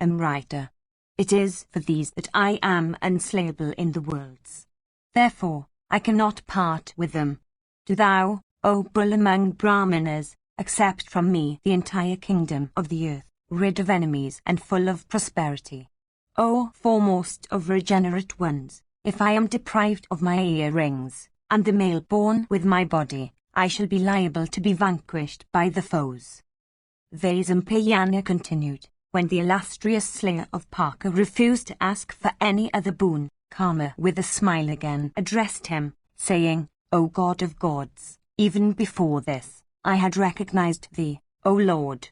Amrita. It is for these that I am unslayable in the worlds. Therefore, I cannot part with them. Do thou, O bull among Brahmanas, accept from me the entire kingdom of the earth, rid of enemies and full of prosperity. O foremost of regenerate ones, if I am deprived of my earrings, and the male born with my body, I shall be liable to be vanquished by the foes. Vaisampayana continued. When the illustrious slayer of Parka refused to ask for any other boon, Kama with a smile again addressed him, saying, O God of gods, even before this, I had recognized thee, O Lord.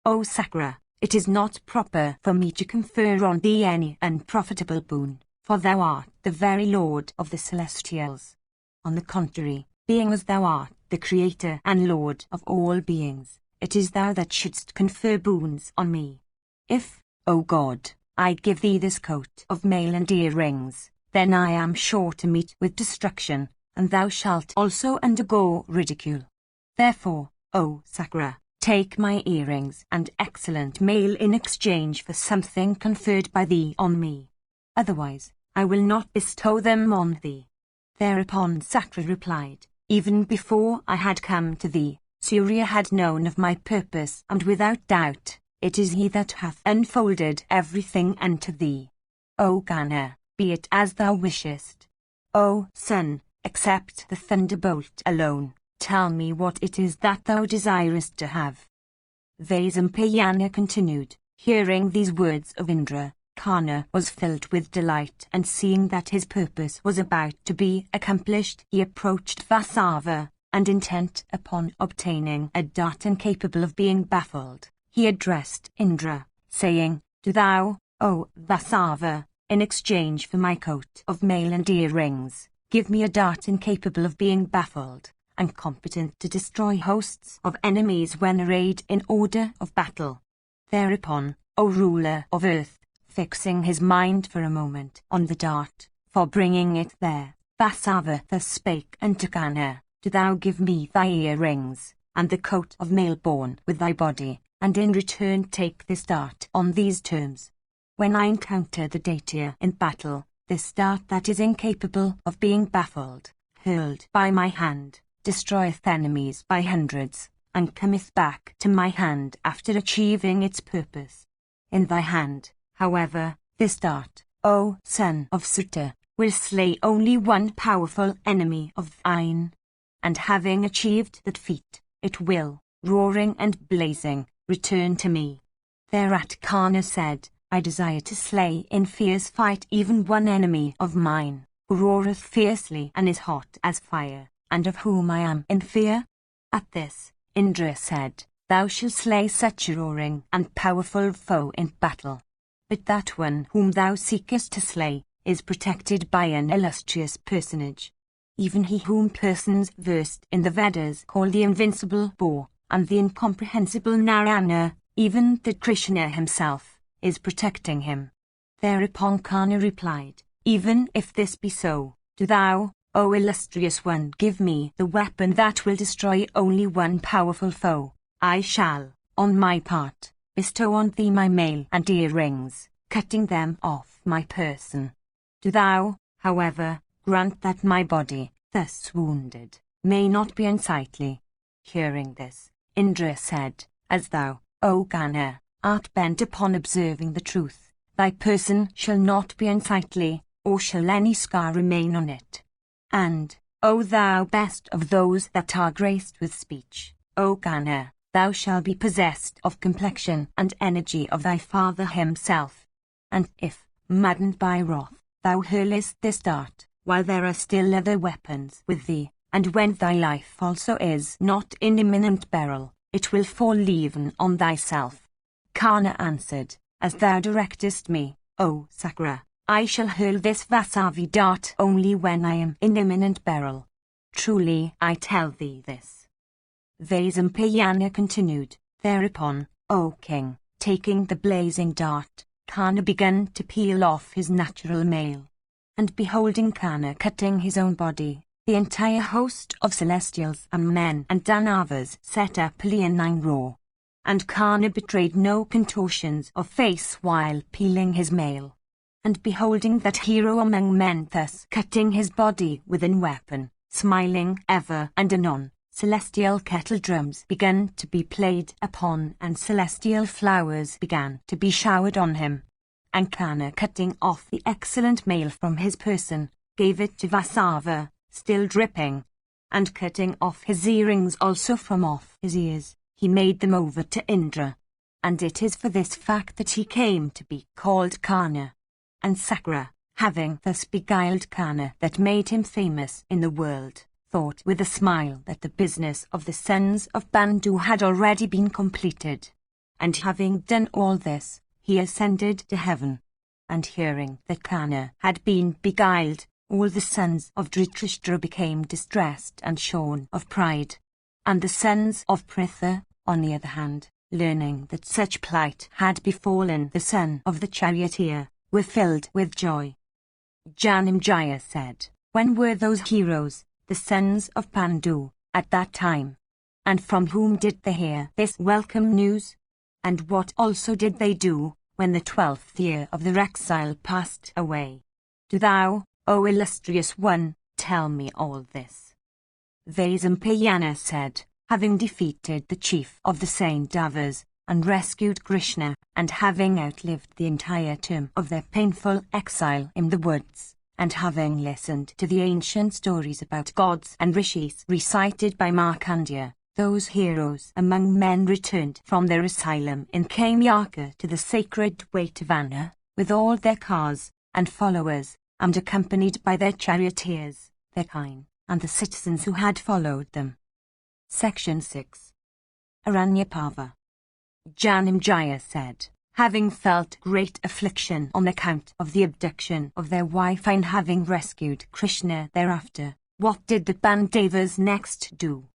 O Sakra, it is not proper for me to confer on thee any unprofitable boon, for thou art the very Lord of the Celestials. On the contrary, being as thou art the Creator and Lord of all beings, it is thou that shouldst confer boons on me. If, O God, I give thee this coat of mail and earrings, then I am sure to meet with destruction, and thou shalt also undergo ridicule. Therefore, O Sakra, take my earrings and excellent mail in exchange for something conferred by thee on me. Otherwise, I will not bestow them on thee. Thereupon Sakra replied, Even before I had come to thee, Surya had known of my purpose, and without doubt, it is he that hath unfolded everything unto thee. O Gana, be it as thou wishest. O Sun, accept the thunderbolt alone. Tell me what it is that thou desirest to have. Vaisampayana continued. Hearing these words of Indra, Kana was filled with delight, and seeing that his purpose was about to be accomplished, he approached Vasava, and intent upon obtaining a dart incapable of being baffled, he addressed Indra, saying, Do thou, O Vasava, in exchange for my coat of mail and earrings, give me a dart incapable of being baffled, and competent to destroy hosts of enemies when arrayed in order of battle. Thereupon, O ruler of earth, fixing his mind for a moment on the dart, for bringing it there, Vasava thus spake unto Kana, Do thou give me thy earrings, and the coat of mail born with thy body, and in return take this dart on these terms. When I encounter the Daitya in battle, this dart that is incapable of being baffled, hurled by my hand, destroyeth enemies by hundreds, and cometh back to my hand after achieving its purpose. In thy hand, however, this dart, O son of Sutta, will slay only one powerful enemy of thine. And having achieved that feat, it will, roaring and blazing, return to me. Thereat Kana said, I desire to slay in fierce fight even one enemy of mine, who roareth fiercely and is hot as fire, and of whom I am in fear. At this, Indra said, Thou shalt slay such a roaring and powerful foe in battle. But that one whom thou seekest to slay is protected by an illustrious personage. Even he whom persons versed in the Vedas call the invincible boar, and the incomprehensible Narayana, even the Krishna himself, is protecting him. Thereupon Kana replied, Even if this be so, do thou, O illustrious one, give me the weapon that will destroy only one powerful foe. I shall, on my part, bestow on thee my mail and earrings, cutting them off my person. Do thou, however, grant that my body, thus wounded, may not be unsightly. Hearing this, Indra said, As thou, O Gana, art bent upon observing the truth, thy person shall not be unsightly, or shall any scar remain on it. And, O thou best of those that are graced with speech, O Gana, thou shalt be possessed of complexion and energy of thy father himself. And if, maddened by wrath, thou hurlest this dart, while there are still other weapons with thee, and when thy life also is not in imminent peril, it will fall even on thyself. Kana answered, As thou directest me, O Sakra, I shall hurl this Vasavi dart only when I am in imminent peril. Truly I tell thee this. Vaisampayana continued. Thereupon, O king, taking the blazing dart, Kana began to peel off his natural mail. And beholding Kana cutting his own body, the entire host of celestials and men and Danavas set up a leonine roar. and Karna betrayed no contortions of face while peeling his mail. And beholding that hero among men thus cutting his body with an weapon, smiling ever and anon, celestial kettle drums began to be played upon and celestial flowers began to be showered on him. And Karna, cutting off the excellent mail from his person, gave it to Vasava, still dripping, and cutting off his earrings also from off his ears, he made them over to Indra. And it is for this fact that he came to be called Karna. And Sakra, having thus beguiled Karna that made him famous in the world, thought with a smile that the business of the sons of Bandu had already been completed. And having done all this, he ascended to heaven. And hearing that Karna had been beguiled, all the sons of Dhritarashtra became distressed and shorn of pride. And the sons of Pritha, on the other hand, learning that such plight had befallen the son of the charioteer, were filled with joy. Janamejaya said, "When were those heroes, the sons of Pandu, at that time? And from whom did they hear this welcome news? And what also did they do, when the 12th year of their exile passed away? Do thou, O illustrious one, tell me all this." Vaisampayana said, having defeated the chief of the Saindavas, and rescued Krishna, and having outlived the entire term of their painful exile in the woods, and having listened to the ancient stories about gods and rishis recited by Markandeya, those heroes among men returned from their asylum in Kamyaka to the sacred Vaitavana, with all their cars and followers, and accompanied by their charioteers, their kine, and the citizens who had followed them. Section 6. Aranyapava. Janamejaya said, having felt great affliction on account of the abduction of their wife and having rescued Krishna thereafter, what did the Pandavas next do?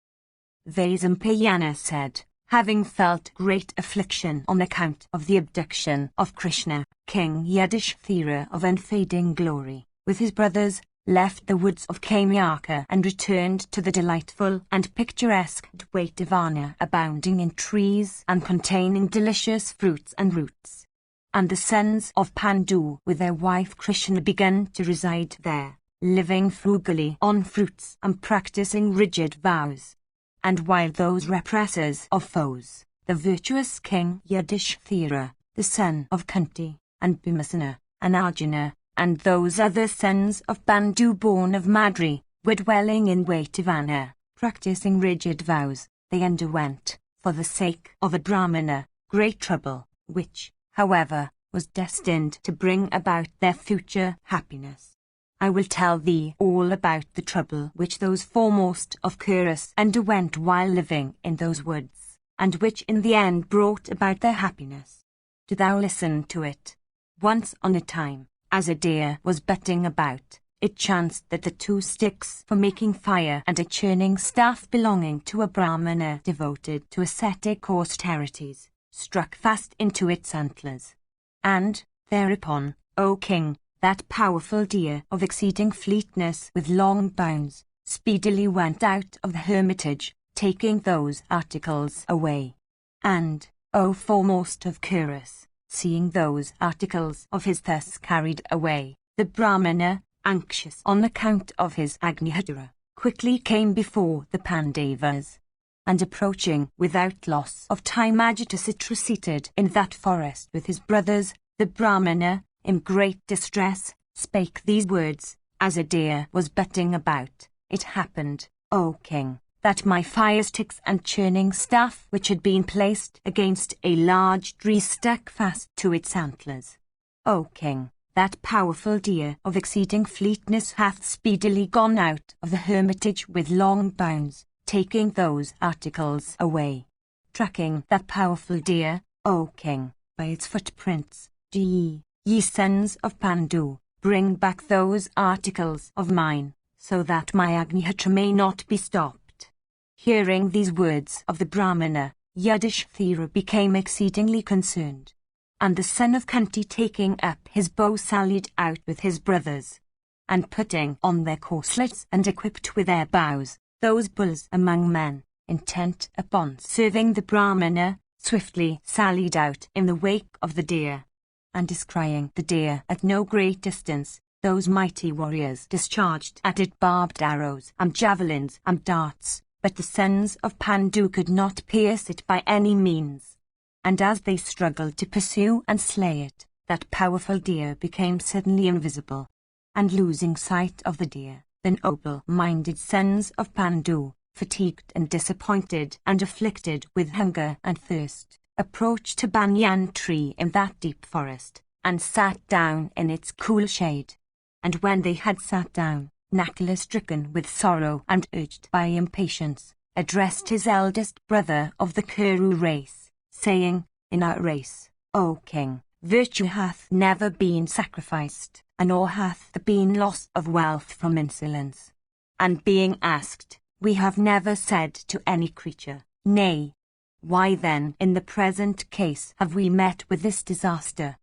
Vaisampayana said, having felt great affliction on account of the abduction of Krishna, King Yudhishthira of unfading glory, with his brothers, left the woods of Kamyaka and returned to the delightful and picturesque Dvaitavana abounding in trees and containing delicious fruits and roots. And the sons of Pandu with their wife Krishna began to reside there, living frugally on fruits and practicing rigid vows. And while those repressors of foes, the virtuous king Yudhishthira, the son of Kunti, and Bhimasena, and Arjuna, and those other sons of Bandu born of Madri, were dwelling in Vaitavana, practicing rigid vows, they underwent, for the sake of a Brahmana, great trouble, which, however, was destined to bring about their future happiness. I will tell thee all about the trouble which those foremost of Kuras underwent while living in those woods, and which in the end brought about their happiness. Do thou listen to it. Once on a time, as a deer was butting about, it chanced that the 2 sticks for making fire and a churning staff belonging to a Brahmana devoted to ascetic austerities, struck fast into its antlers. And, thereupon, O king, that powerful deer of exceeding fleetness with long bounds, speedily went out of the hermitage, taking those articles away. And, O foremost of Kuras, seeing those articles of his thus carried away, the Brahmana, anxious on account of his Agnihotra, quickly came before the Pandavas. And approaching without loss of time Ajatasattu seated in that forest with his brothers, the Brahmana, in great distress, spake these words, as a deer was butting about, it happened, O king, that my fire sticks and churning staff which had been placed against a large tree stuck fast to its antlers. O king, that powerful deer of exceeding fleetness hath speedily gone out of the hermitage with long bounds, taking those articles away. Tracking that powerful deer, O king, by its footprints, do ye sons of Pandu, bring back those articles of mine, so that my Agnihotra may not be stopped. Hearing these words of the Brahmana, Yudhishthira became exceedingly concerned. And the son of Kunti taking up his bow sallied out with his brothers. And putting on their corslets and equipped with their bows, those bulls among men, intent upon serving the Brahmana, swiftly sallied out in the wake of the deer. And descrying the deer at no great distance, those mighty warriors discharged at it barbed arrows and javelins and darts, but the sons of Pandu could not pierce it by any means. And as they struggled to pursue and slay it, that powerful deer became suddenly invisible. And losing sight of the deer, the noble-minded sons of Pandu, fatigued and disappointed and afflicted with hunger and thirst, approached a banyan tree in that deep forest, and sat down in its cool shade. And when they had sat down, Nakula, stricken with sorrow and urged by impatience, addressed his eldest brother of the Kuru race, saying, "In our race, O king, virtue hath never been sacrificed, and nor hath there been loss of wealth from insolence. And being asked, we have never said to any creature, nay. Why then, in the present case, have we met with this disaster?"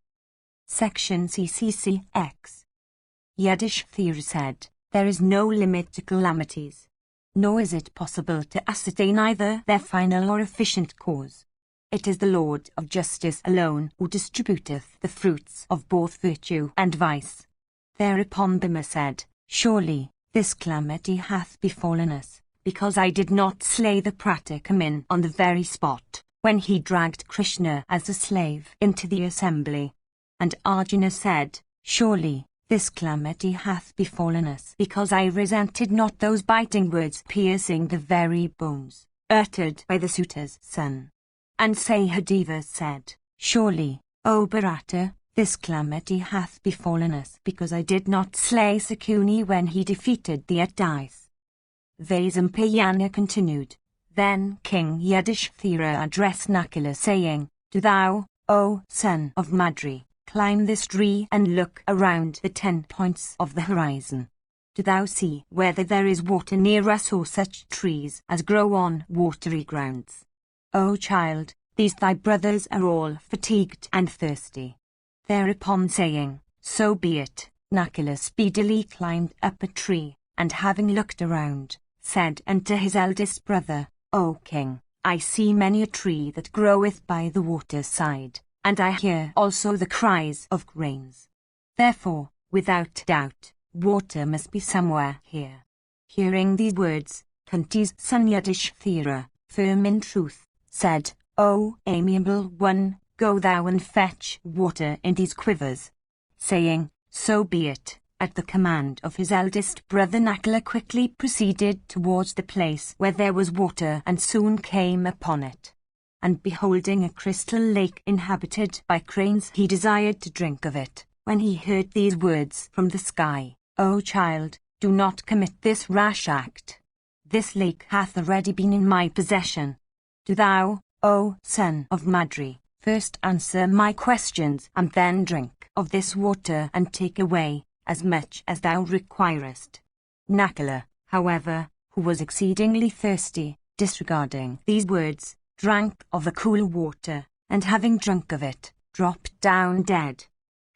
Section CCCX. Yudhishthira said, "There is no limit to calamities, nor is it possible to ascertain either their final or efficient cause. It is the Lord of justice alone who distributeth the fruits of both virtue and vice." Thereupon Bhima said, "Surely, this calamity hath befallen us, because I did not slay the Pratikamin on the very spot, when he dragged Krishna as a slave into the assembly." And Arjuna said, "Surely, this calamity hath befallen us, because I resented not those biting words piercing the very bones, uttered by the suitor's son." And Sahadeva said, "Surely, O Bharata, this calamity hath befallen us, because I did not slay Sakuni when he defeated the Attais." Vaisampayana continued. Then King Yudhishthira addressed Nakula, saying, "Do thou, O son of Madri, climb this tree and look around the 10 points of the horizon. Do thou see whether there is water near us or such trees as grow on watery grounds. O child, these thy brothers are all fatigued and thirsty." Thereupon saying, "So be it," Nakula speedily climbed up a tree, and having looked around, said unto his eldest brother, "O king, I see many a tree that groweth by the water's side, and I hear also the cries of cranes. Therefore, without doubt, water must be somewhere here." Hearing these words, Kunti's son Yudhishthira, firm in truth, said, "O amiable one, go thou and fetch water in these quivers." Saying, "So be it," at the command of his eldest brother, Nakula quickly proceeded towards the place where there was water and soon came upon it. And beholding a crystal lake inhabited by cranes, he desired to drink of it, when he heard these words from the sky, "O child, do not commit this rash act. This lake hath already been in my possession. Do thou, O son of Madri, first answer my questions and then drink of this water and take away as much as thou requirest." Nakula, however, who was exceedingly thirsty, disregarding these words, drank of the cool water, and having drunk of it, dropped down dead.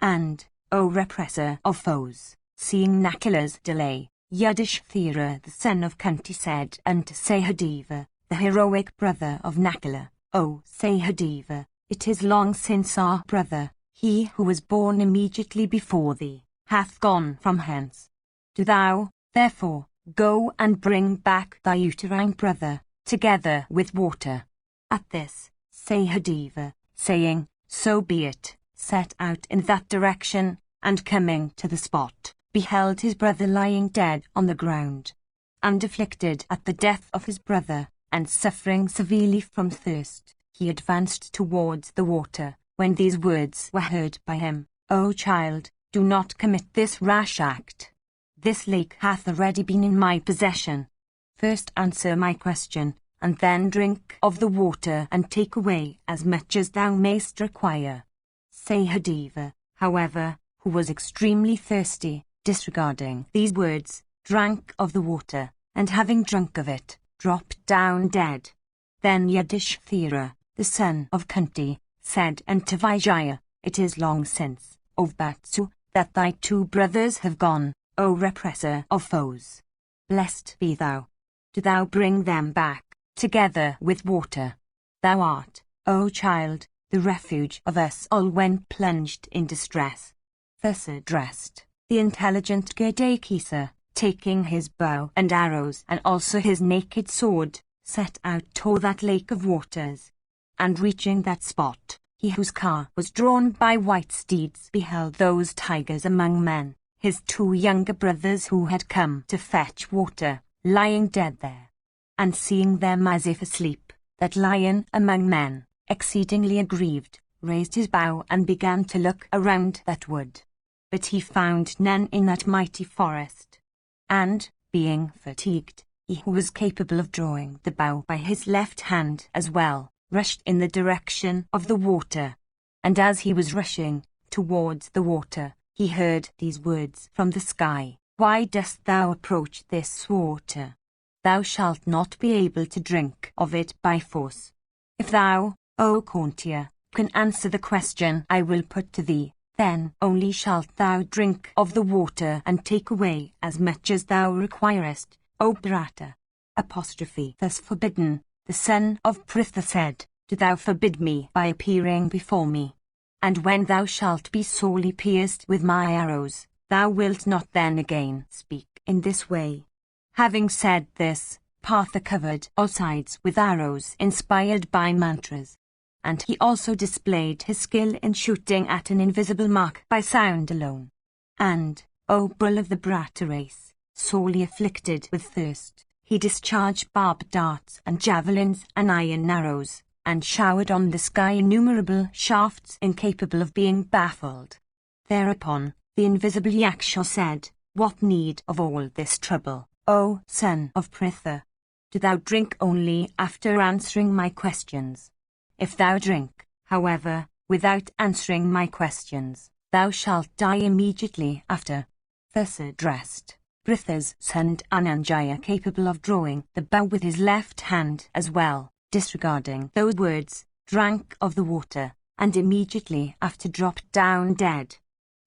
And, O repressor of foes, seeing Nakula's delay, Yudhishthira the son of Kunti said unto Sahadeva, the heroic brother of Nakula, "O Sahadeva, it is long since our brother, he who was born immediately before thee, hath gone from hence. Do thou, therefore, go and bring back thy uterine brother, together with water." At this, Sahadeva, saying, "So be it," set out in that direction, and coming to the spot, beheld his brother lying dead on the ground. And afflicted at the death of his brother, and suffering severely from thirst, he advanced towards the water, when these words were heard by him, "O child, do not commit this rash act. This lake hath already been in my possession. First answer my question, and then drink of the water and take away as much as thou mayst require." Sahadeva, however, who was extremely thirsty, disregarding these words, drank of the water, and having drunk of it, dropped down dead. Then Yudhishthira, the son of Kunti, said unto Vijaya, "It is long since, O Vatsu, that thy 2 brothers have gone, O repressor of foes. Blessed be thou. Do thou bring them back, together with water. Thou art O child, the refuge of us all when plunged in distress. Thus addressed the intelligent Gerdakisa, taking his bow and arrows and also his naked sword, set out toward that lake of waters. And reaching that spot, he whose car was drawn by white steeds beheld those tigers among men, his two younger brothers who had come to fetch water, lying dead there. And seeing them as if asleep, that lion among men, exceedingly aggrieved, raised his bow and began to look around that wood. But he found none in that mighty forest. And, being fatigued, he who was capable of drawing the bow by his left hand as well, rushed in the direction of the water. And as he was rushing towards the water, he heard these words from the sky: Why dost thou approach this water? Thou shalt not be able to drink of it by force. If thou, O Kauntia, can answer the question I will put to thee, then only shalt thou drink of the water and take away as much as thou requirest, O Bharata. Thus forbidden, the son of Pritha said, Do thou forbid me by appearing before me. And when thou shalt be sorely pierced with my arrows, thou wilt not then again speak in this way. Having said this, Partha covered all sides with arrows inspired by mantras. And he also displayed his skill in shooting at an invisible mark by sound alone. And, O bull of the Bharata race, sorely afflicted with thirst, he discharged barbed darts and javelins and iron arrows, and showered on the sky innumerable shafts incapable of being baffled. Thereupon, the invisible Yaksha said, What need of all this trouble, O son of Pritha? Do thou drink only after answering my questions. If thou drink, however, without answering my questions, thou shalt die immediately after. Thus addressed, Pritha's son Dhananjaya, capable of drawing the bow with his left hand as well, disregarding those words, drank of the water, and immediately after dropped down dead.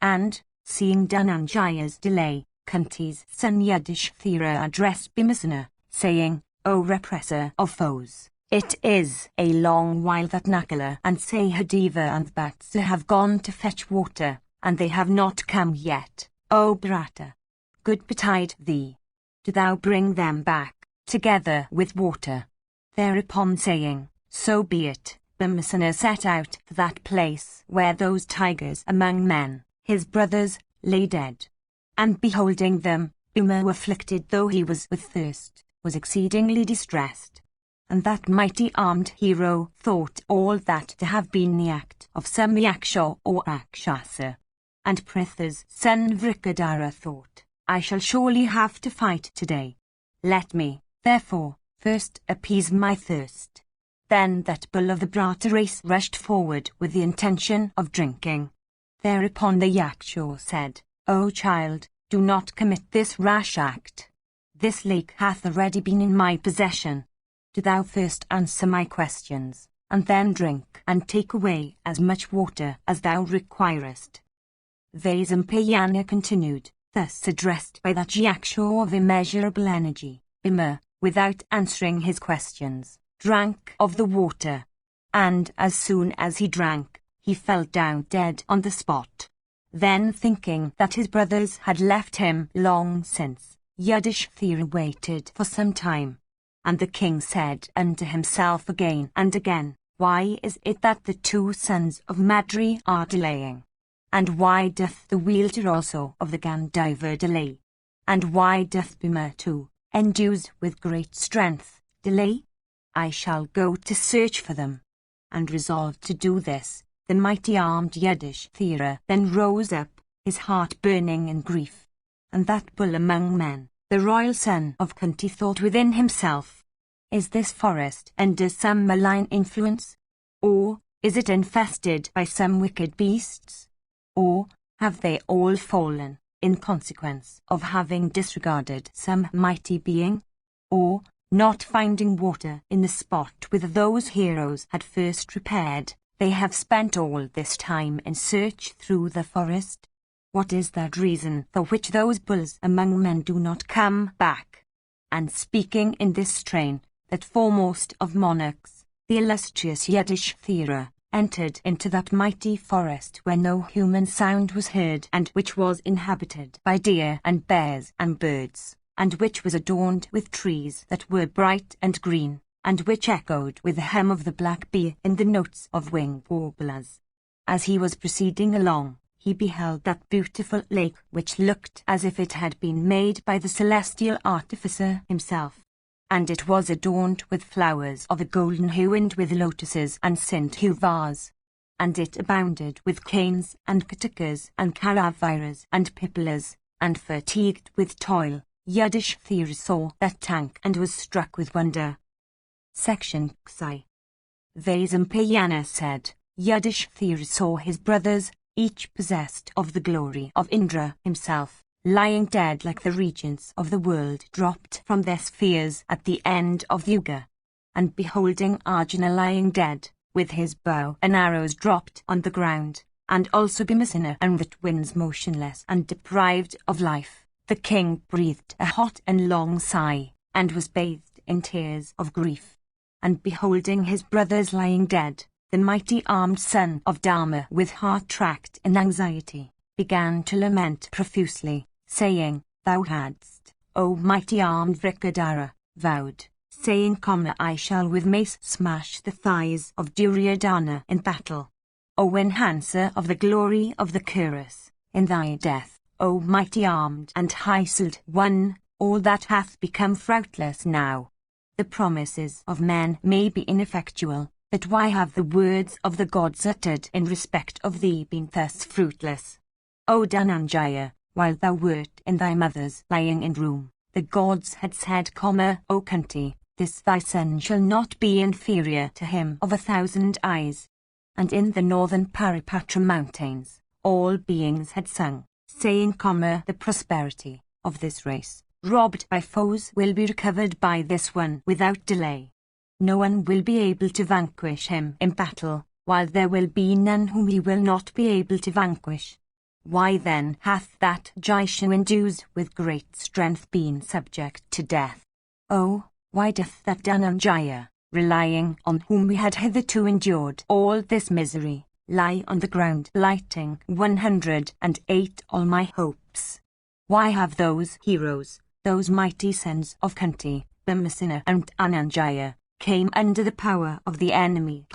And, seeing Dhananjaya's delay, Kunti's son Yudhishthira addressed Bhimasena, saying, O repressor of foes, it is a long while that Nakula and Sahadeva and Vatsa have gone to fetch water, and they have not come yet, O Bharata. Good betide thee. Do thou bring them back, together with water. Thereupon saying, So be it, Bhimasena set out for that place where those tigers among men, his brothers, lay dead. And beholding them, Bhima, afflicted though he was with thirst, was exceedingly distressed. And that mighty armed hero thought all that to have been the act of some Yaksha or Akshasa. And Pritha's son Vrikadara thought, I shall surely have to fight today. Let me, therefore, first appease my thirst. Then that bull of the Bharata race rushed forward with the intention of drinking. Thereupon the Yaksha said, O child, do not commit this rash act. This lake hath already been in my possession. Do thou first answer my questions, and then drink and take away as much water as thou requirest. Vaisampayana continued, thus addressed by that Yaksha of immeasurable energy, Bhima, without answering his questions, drank of the water. And as soon as he drank, he fell down dead on the spot. Then thinking that his brothers had left him long since, Yudhishthira waited for some time. And the king said unto himself again and again, Why is it that the two sons of Madri are delaying? And why doth the wielder also of the Gandhiva delay? And why doth Bhima too, endued with great strength, delay? I shall go to search for them. And resolved to do this, the mighty armed Yudhishthira then rose up, his heart burning in grief. And that bull among men, the royal son of Kunti, thought within himself, Is this forest under some malign influence? Or is it infested by some wicked beasts? Or have they all fallen in consequence of having disregarded some mighty being? Or, not finding water in the spot whither those heroes had first repaired, they have spent all this time in search through the forest? What is that reason for which those bulls among men do not come back? And speaking in this strain, that foremost of monarchs, the illustrious Yudhishthira entered into that mighty forest where no human sound was heard, and which was inhabited by deer and bears and birds, and which was adorned with trees that were bright and green, and which echoed with the hum of the black bee and the notes of winged warblers. As he was proceeding along, he beheld that beautiful lake which looked as if it had been made by the celestial artificer himself. And it was adorned with flowers of a golden hue and with lotuses and scint-hue vase. And it abounded with canes and katakas and caraviras and pipilas, and fatigued with toil, Yudhishthira saw that tank and was struck with wonder. Section Xi. Vaisampayana said, Yudhishthira saw his brothers, each possessed of the glory of Indra himself, lying dead like the regents of the world dropped from their spheres at the end of the Yuga. And beholding Arjuna lying dead, with his bow and arrows dropped on the ground, and also Bhimasena and the twins motionless and deprived of life, the king breathed a hot and long sigh, and was bathed in tears of grief. And beholding his brothers lying dead, the mighty armed son of Dharma, with heart tracked in anxiety, began to lament profusely, saying, Thou hadst, O mighty armed Vrikadara, vowed, saying, I shall with mace smash the thighs of Duryodhana in battle. O enhancer of the glory of the Kurus, in thy death, O mighty armed and high-souled one, all that hath become fruitless now. The promises of men may be ineffectual, but why have the words of the gods uttered in respect of thee been thus fruitless? O Dhananjaya, while thou wert in thy mother's lying in room, the gods had said, O Kunti, this thy son shall not be inferior to him of 1,000 eyes. And in the northern Paripatra mountains, all beings had sung, saying, the prosperity of this race, robbed by foes, will be recovered by this one without delay. No one will be able to vanquish him in battle, while there will be none whom he will not be able to vanquish. Why then hath that Jishu endued with great strength been subject to death? Oh, why doth that Dhananjaya, relying on whom we had hitherto endured all this misery, lie on the ground blighting 108 all my hopes? Why have those heroes, those mighty sons of Kunti, Bhimasena and Dhananjaya, came under the power of the enemy,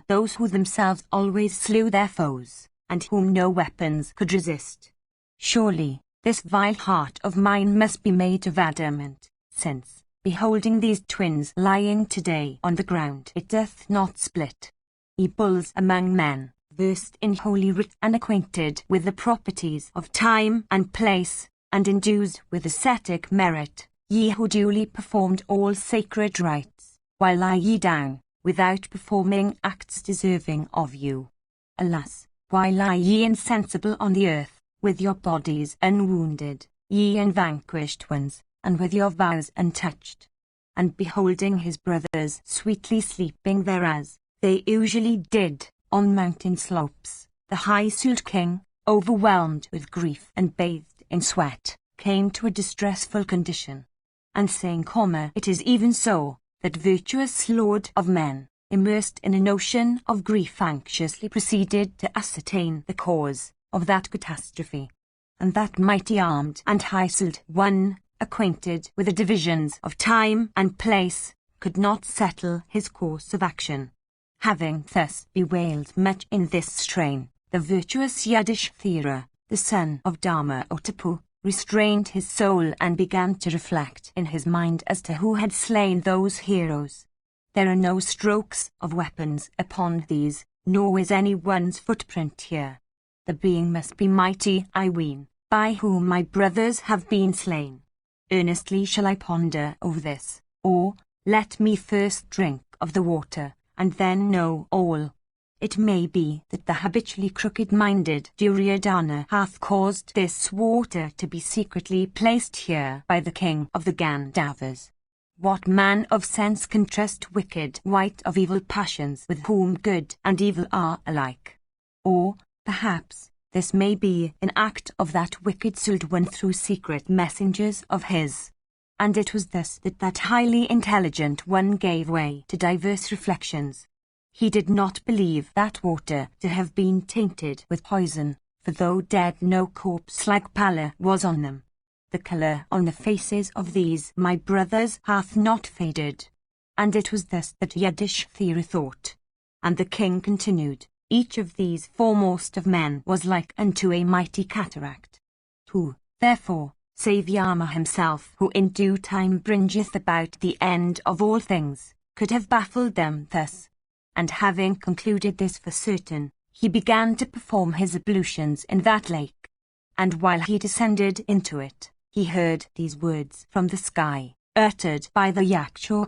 those who themselves always slew their foes, and whom no weapons could resist? Surely, this vile heart of mine must be made of adamant, since, beholding these twins lying today on the ground, it doth not split. Ye bulls among men, versed in holy writ and acquainted with the properties of time and place, and endued with ascetic merit, ye who duly performed all sacred rites, why lie ye down, without performing acts deserving of you? Alas, why lie ye insensible on the earth, with your bodies unwounded, ye unvanquished ones, and with your vows untouched? And beholding his brothers sweetly sleeping there as they usually did, on mountain slopes, the high-souled king, overwhelmed with grief and bathed in sweat, came to a distressful condition. And saying, it is even so, that virtuous lord of men, immersed in an ocean of grief, anxiously proceeded to ascertain the cause of that catastrophe. And that mighty armed and high-souled one, acquainted with the divisions of time and place, could not settle his course of action. Having thus bewailed much in this strain, the virtuous Yudhishthira, the son of Dharma Otapu, restrained his soul and began to reflect in his mind as to who had slain those heroes. There are no strokes of weapons upon these, nor is any one's footprint here. The being must be mighty, I ween, by whom my brothers have been slain. Earnestly shall I ponder over this, or let me first drink of the water, and then know all. It may be that the habitually crooked-minded Duryodhana hath caused this water to be secretly placed here by the king of the Gandharvas. What man of sense can trust wicked wight of evil passions with whom good and evil are alike? Or, perhaps, this may be an act of that wicked-souled one through secret messengers of his. And it was thus that that highly intelligent one gave way to diverse reflections. He did not believe that water to have been tainted with poison, for though dead no corpse-like pallor was on them. The colour on the faces of these my brothers hath not faded. And it was thus that Yudhishthira thought. And the king continued, each of these foremost of men was like unto a mighty cataract. Who, therefore, save Yama himself, who in due time bringeth about the end of all things, could have baffled them thus. And having concluded this for certain, he began to perform his ablutions in that lake. And while he descended into it, he heard these words from the sky, uttered by the Yakshur,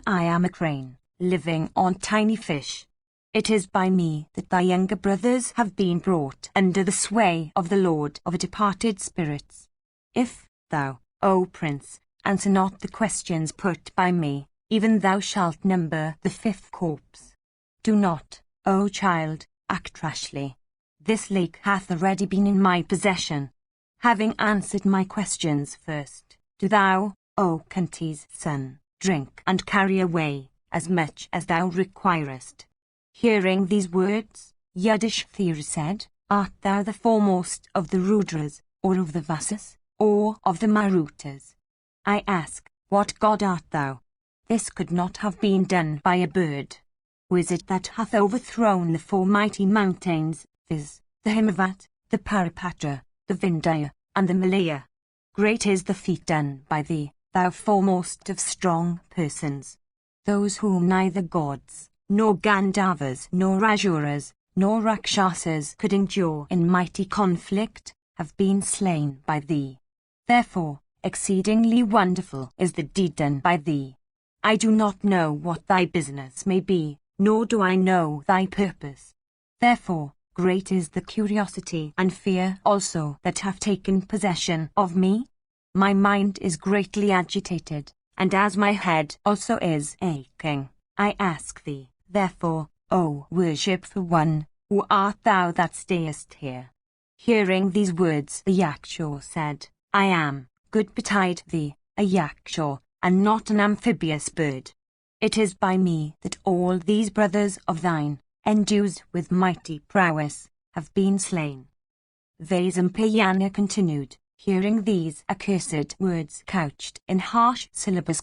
I am a crane, living on tiny fish. It is by me that thy younger brothers have been brought under the sway of the Lord of departed spirits. If thou, O Prince, answer not the questions put by me, even thou shalt number the fifth corpse. Do not, O child, act rashly. This lake hath already been in my possession. Having answered my questions first, do thou, O Kunti's son, drink and carry away as much as thou requirest. Hearing these words, Yudhishthira said, art thou the foremost of the Rudras, or of the Vasas, or of the Marutas? I ask, what god art thou? This could not have been done by a bird. Who is it that hath overthrown the four mighty mountains, viz., the Himavat, the Parapatra, the Vindhya, and the Malaya? Great is the feat done by thee, thou foremost of strong persons. Those whom neither gods, nor Gandharvas, nor Asuras, nor Rakshasas could endure in mighty conflict, have been slain by thee. Therefore, exceedingly wonderful is the deed done by thee. I do not know what thy business may be, nor do I know thy purpose. Therefore, great is the curiosity and fear also that have taken possession of me. My mind is greatly agitated, and as my head also is aching, I ask thee, therefore, O worshipful one, who art thou that stayest here? Hearing these words, the Yakshur said, I am, good betide thee, a Yakshur, and not an amphibious bird. It is by me that all these brothers of thine, endued with mighty prowess, have been slain. Vaisampayana continued, hearing these accursed words couched in harsh syllables,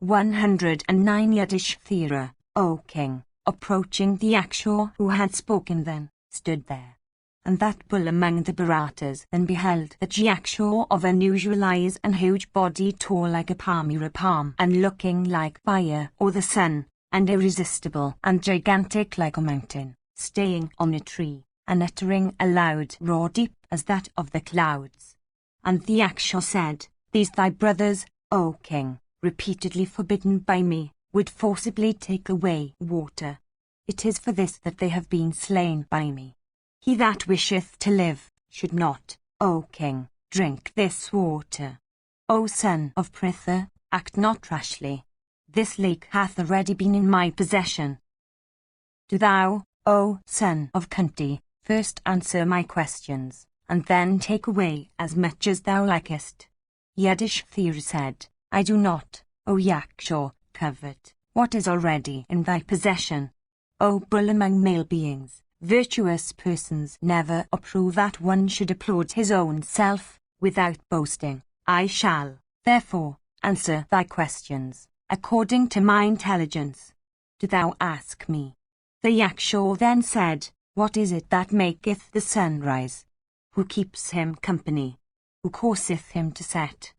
109 Yudhishthira, O king, approaching the Yakshur who had spoken then, stood there. And that bull among the Bharatas then beheld that Yakshur of unusual eyes and huge body, tall like a palm, and looking like fire or the sun, and irresistible and gigantic like a mountain, staying on a tree, and uttering a loud roar deep as that of the clouds. And the Yakshur said, these thy brothers, O king, repeatedly forbidden by me, would forcibly take away water. It is for this that they have been slain by me. He that wisheth to live, should not, O king, drink this water. O son of Pritha, act not rashly. This lake hath already been in my possession. Do thou, O son of Kunti, first answer my questions, and then take away as much as thou likest. Yudhishthira said, I do not, O Yakshur, covet what is already in thy possession. O bull among male beings, virtuous persons never approve that one should applaud his own self, without boasting. I shall, therefore, answer thy questions, according to my intelligence. Do thou ask me? The Yakshur then said, what is it that maketh the sun rise? Who keeps him company? Who causeth him to set?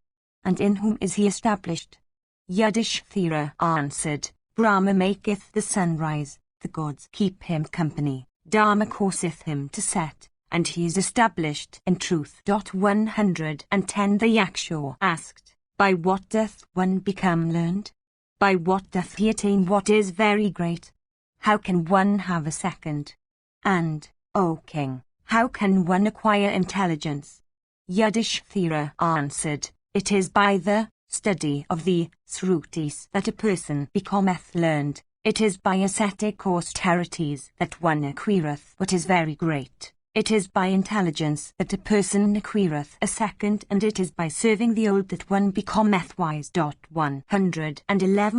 And in whom is he established? Yudhishthira answered, Brahma maketh the sun rise, the gods keep him company. Dharma causeth him to set, and he is established in truth. 110 The Yakshur asked, by what doth one become learned? By what doth he attain what is very great? How can one have a second? And, O king, how can one acquire intelligence? Yudhishthira answered, it is by the study of the Srutis that a person becometh learned. It is by ascetic austerities that one acquireth what is very great. It is by intelligence that a person acquireth a second, and it is by serving the old that one becometh wise. 111.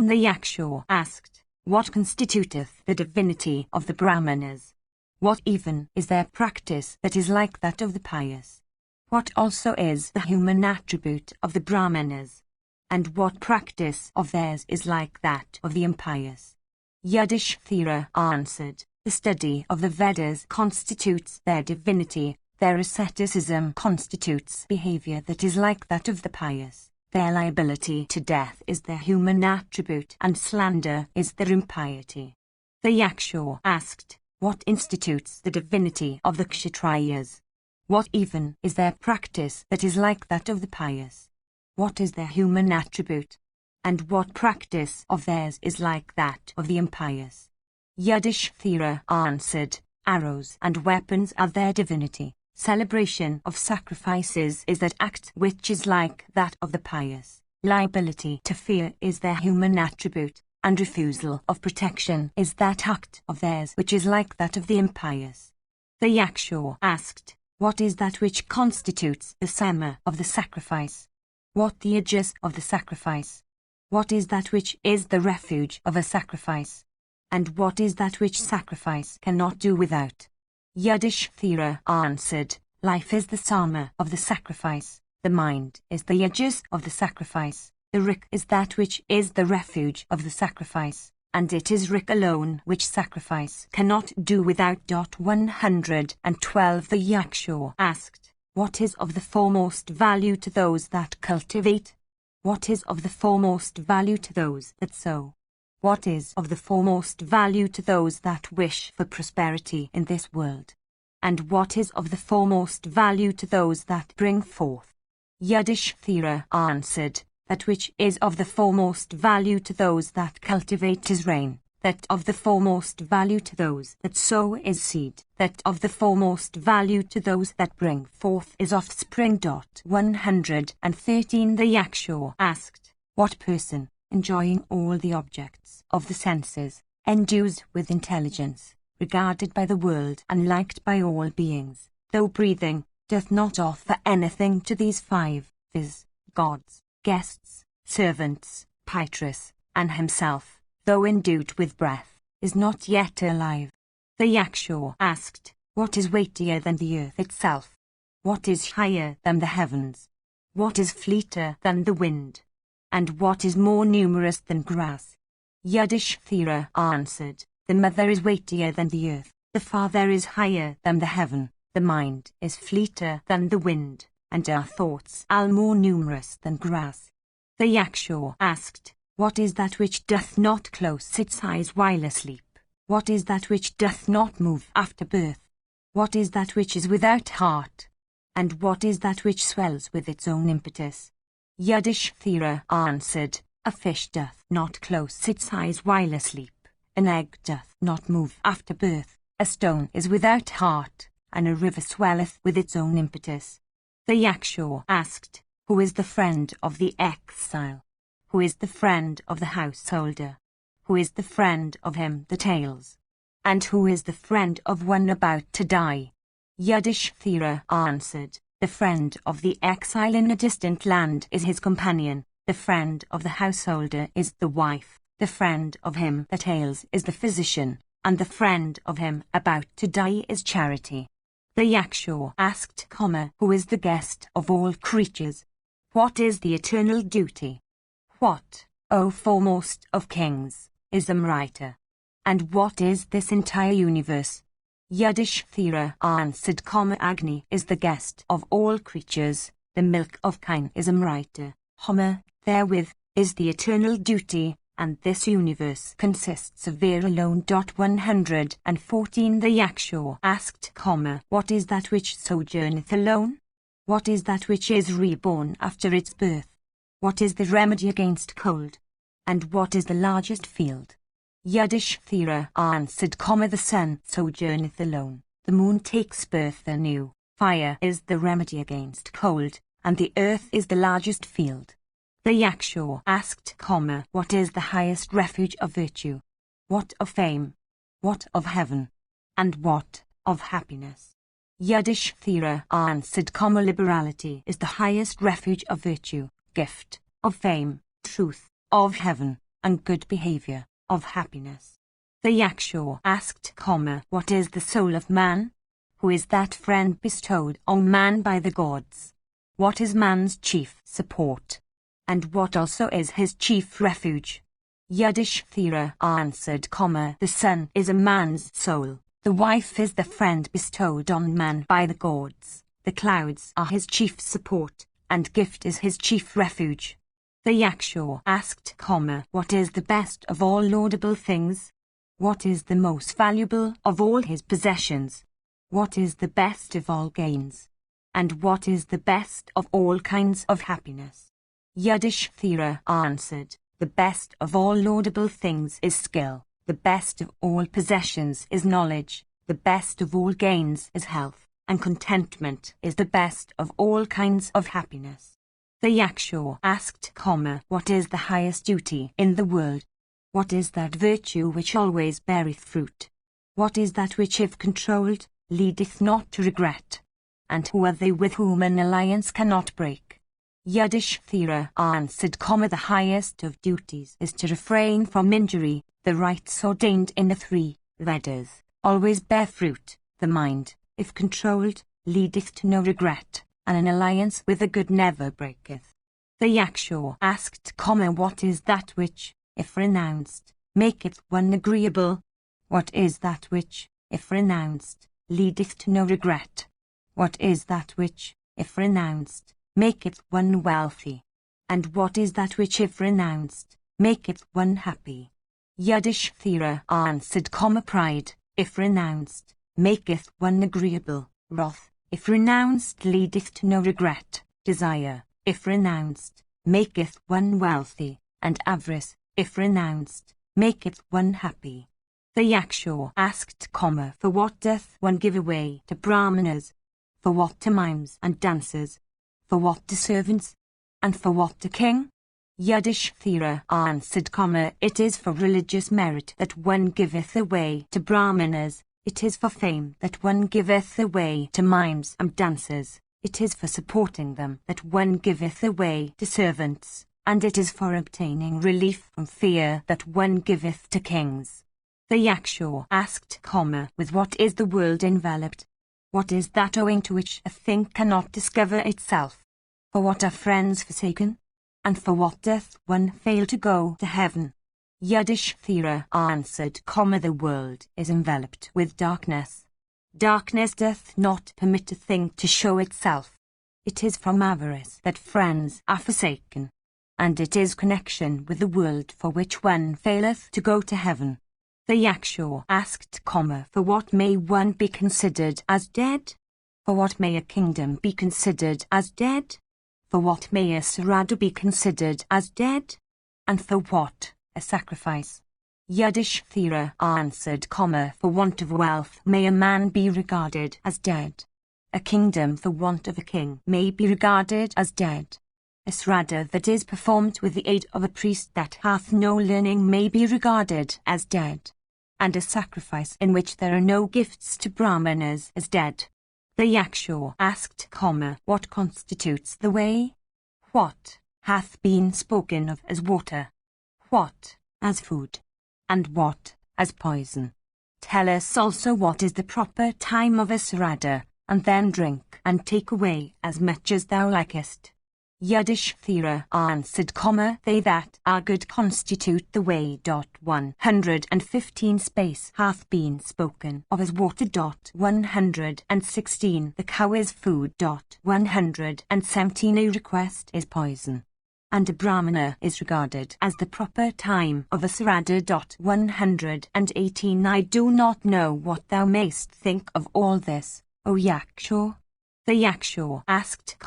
The Yaksha asked, what constituteth the divinity of the Brahmanas? What even is their practice that is like that of the pious? What also is the human attribute of the Brahmanas? And what practice of theirs is like that of the impious? Yudhishthira answered, the study of the Vedas constitutes their divinity, their asceticism constitutes behavior that is like that of the pious, their liability to death is their human attribute, and slander is their impiety. The Yaksha asked, what institutes the divinity of the Kshatriyas? What even is their practice that is like that of the pious? What is their human attribute? And what practice of theirs is like that of the impious? Yudhishthira answered, arrows and weapons are their divinity. Celebration of sacrifices is that act which is like that of the pious. Liability to fear is their human attribute, and refusal of protection is that act of theirs which is like that of the impious. The Yaksha asked, what is that which constitutes the sama of the sacrifice? What the aegis of the sacrifice? What is that which is the refuge of a sacrifice? And what is that which sacrifice cannot do without? Yudhishthira answered, life is the sama of the sacrifice, the mind is the aegis of the sacrifice, the rik is that which is the refuge of the sacrifice, and it is rik alone which sacrifice cannot do without. 112. The Yaksha asked, what is of the foremost value to those that cultivate? What is of the foremost value to those that sow? What is of the foremost value to those that wish for prosperity in this world? And what is of the foremost value to those that bring forth? Yudhishthira answered, that which is of the foremost value to those that cultivate is rain, that of the foremost value to those that sow is seed, that of the foremost value to those that bring forth is offspring. 113. The Yaksha asked, what person, enjoying all the objects of the senses, endues with intelligence, regarded by the world and liked by all beings, though breathing, doth not offer anything to these five, viz., gods, guests, servants, Pitris, and himself, though endued with breath, is not yet alive. The Yaksha asked, what is weightier than the earth itself? What is higher than the heavens? What is fleeter than the wind? And what is more numerous than grass? Yudhishthira answered, the mother is weightier than the earth, the father is higher than the heaven, the mind is fleeter than the wind, and our thoughts are more numerous than grass. The Yaksha asked, what is that which doth not close its eyes while asleep? What is that which doth not move after birth? What is that which is without heart? And what is that which swells with its own impetus? Yudhishthira answered, a fish doth not close its eyes while asleep, an egg doth not move after birth, a stone is without heart, and a river swelleth with its own impetus. The Yaksha asked, who is the friend of the exile? Who is the friend of the householder? Who is the friend of him that ails? And who is the friend of one about to die? Yudhishthira answered, the friend of the exile in a distant land is his companion, the friend of the householder is the wife, the friend of him that ails is the physician, and the friend of him about to die is charity. The Yaksha asked, who is the guest of all creatures? What is the eternal duty? What, O foremost of kings, is Amrita? And what is this entire universe? Yudhishthira answered, Agni is the guest of all creatures, the milk of kine is Amrita, therewith is the eternal duty, and this universe consists of air alone. 114. The Yaksha asked, what is that which sojourneth alone? What is that which is reborn after its birth? What is the remedy against cold? And what is the largest field? Yudhishthira answered, the sun sojourneth alone, the moon takes birth anew, fire is the remedy against cold, and the earth is the largest field. The Yaksha asked, what is the highest refuge of virtue? What of fame? What of heaven? And what of happiness? Yudhishthira answered, liberality is the highest refuge of virtue, gift, of fame, truth, of heaven, and good behavior, of happiness. The Yakshur asked, what is the soul of man? Who is that friend bestowed on man by the gods? What is man's chief support? And what also is his chief refuge? Yudhishthira answered, the sun is a man's soul, the wife is the friend bestowed on man by the gods, the clouds are his chief support, and gift is his chief refuge. The Yakshur asked, what is the best of all laudable things? What is the most valuable of all his possessions? What is the best of all gains? And what is the best of all kinds of happiness? Yudhishthira answered, the best of all laudable things is skill, the best of all possessions is knowledge, the best of all gains is health, and contentment is the best of all kinds of happiness. The Yakshur asked, what is the highest duty in the world? What is that virtue which always beareth fruit? What is that which, if controlled, leadeth not to regret? And who are they with whom an alliance cannot break? Yudhishthira answered, the highest of duties is to refrain from injury. The rites ordained in the 3 Vedas always bear fruit. The mind, if controlled, leadeth to no regret, and an alliance with the good never breaketh. The Yakshur asked, what is that which, if renounced, maketh one agreeable? What is that which, if renounced, leadeth to no regret? What is that which, if renounced, maketh one wealthy? And what is that which, if renounced, maketh one happy? Yudhishthira answered, pride, if renounced, maketh one agreeable. Wrath, if renounced, leadeth to no regret. Desire, if renounced, maketh one wealthy. And avarice, if renounced, maketh one happy. The Yakshur asked, for what doth one give away to Brahmanas? For what to mimes and dancers? For what to servants? And for what to king? Yudhishthira answered, it is for religious merit that one giveth away to Brahmanas, it is for fame that one giveth away to mimes and dancers, it is for supporting them that one giveth away to servants, and it is for obtaining relief from fear that one giveth to kings. The Yakshur asked, with what is the world enveloped? What is that owing to which a thing cannot discover itself? For what are friends forsaken? And for what doth one fail to go to heaven? Yudhishthira answered, the world is enveloped with darkness. Darkness doth not permit a thing to show itself. It is from avarice that friends are forsaken, and it is connection with the world for which one faileth to go to heaven. The Yakshur asked, for what may one be considered as dead? For what may a kingdom be considered as dead? For what may a sarada be considered as dead? And for what, a sacrifice? Yudhishthira answered, for want of wealth may a man be regarded as dead. A kingdom for want of a king may be regarded as dead. A sarada that is performed with the aid of a priest that hath no learning may be regarded as dead. And a sacrifice in which there are no gifts to Brahmanas is dead. The Yakshur asked, what constitutes the way? What hath been spoken of as water? What as food? And what as poison? Tell us also what is the proper time of a sarada, and then drink and take away as much as thou likest. Yudhishthira answered, they that are good constitute the way. 115 space hath been spoken of as water. 116 the cow is food. 117 a request is poison. And a brahmana is regarded as the proper time of a sarada. 118 I do not know what thou mayst think of all this, O Yakshur. The Yakshur asked,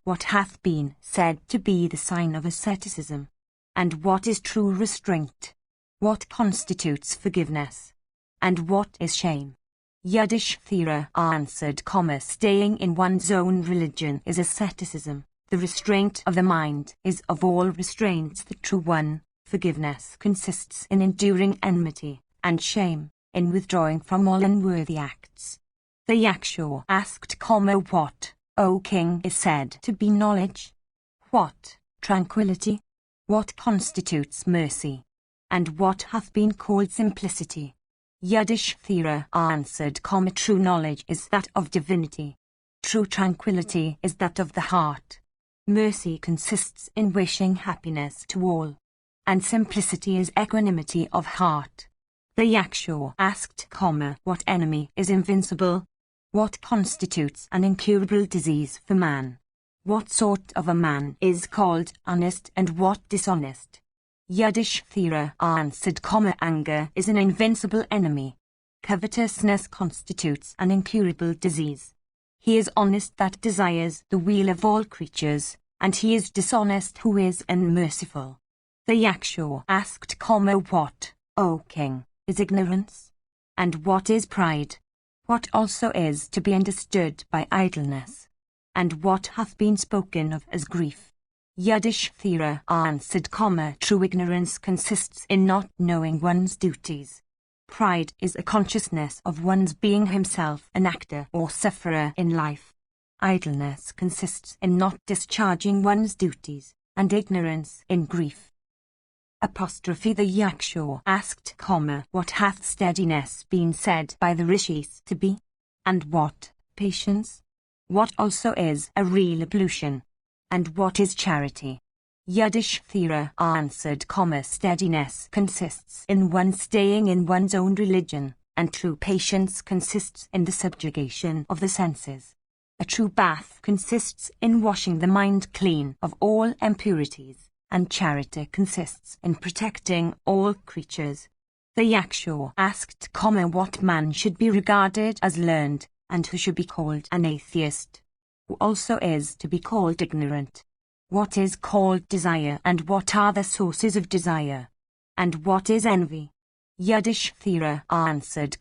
what hath been said to be the sign of asceticism? And what is true restraint? What constitutes forgiveness? And what is shame? Yudhishthira answered, staying in one's own religion is asceticism. The restraint of the mind is of all restraints the true one. Forgiveness consists in enduring enmity, and shame in withdrawing from all unworthy acts. The Yaksha asked, what, O king, is said to be knowledge? What, tranquility? What constitutes mercy? And what hath been called simplicity? Yudhishthira answered, true knowledge is that of divinity. True tranquility is that of the heart. Mercy consists in wishing happiness to all. And simplicity is equanimity of heart. The Yaksha asked, what enemy is invincible? What constitutes an incurable disease for man? What sort of a man is called honest and what dishonest? Yudhishthira answered, anger is an invincible enemy. Covetousness constitutes an incurable disease. He is honest that desires the weal of all creatures, and he is dishonest who is unmerciful. The Yaksha asked, what, O king, is ignorance? And what is pride? What also is to be understood by idleness? And what hath been spoken of as grief? Yudhishthira answered, true ignorance consists in not knowing one's duties. Pride is a consciousness of one's being himself an actor or sufferer in life. Idleness consists in not discharging one's duties, and ignorance in grief. The Yaksha asked, what hath steadiness been said by the rishis to be? And what, patience? What also is a real ablution? And what is charity? Yudhishthira answered, steadiness consists in one staying in one's own religion, and true patience consists in the subjugation of the senses. A true bath consists in washing the mind clean of all impurities, and charity consists in protecting all creatures. The Yaksha asked, what man should be regarded as learned, and who should be called an atheist? Who also is to be called ignorant? What is called desire, and what are the sources of desire? And what is envy? Yudhishthira answered,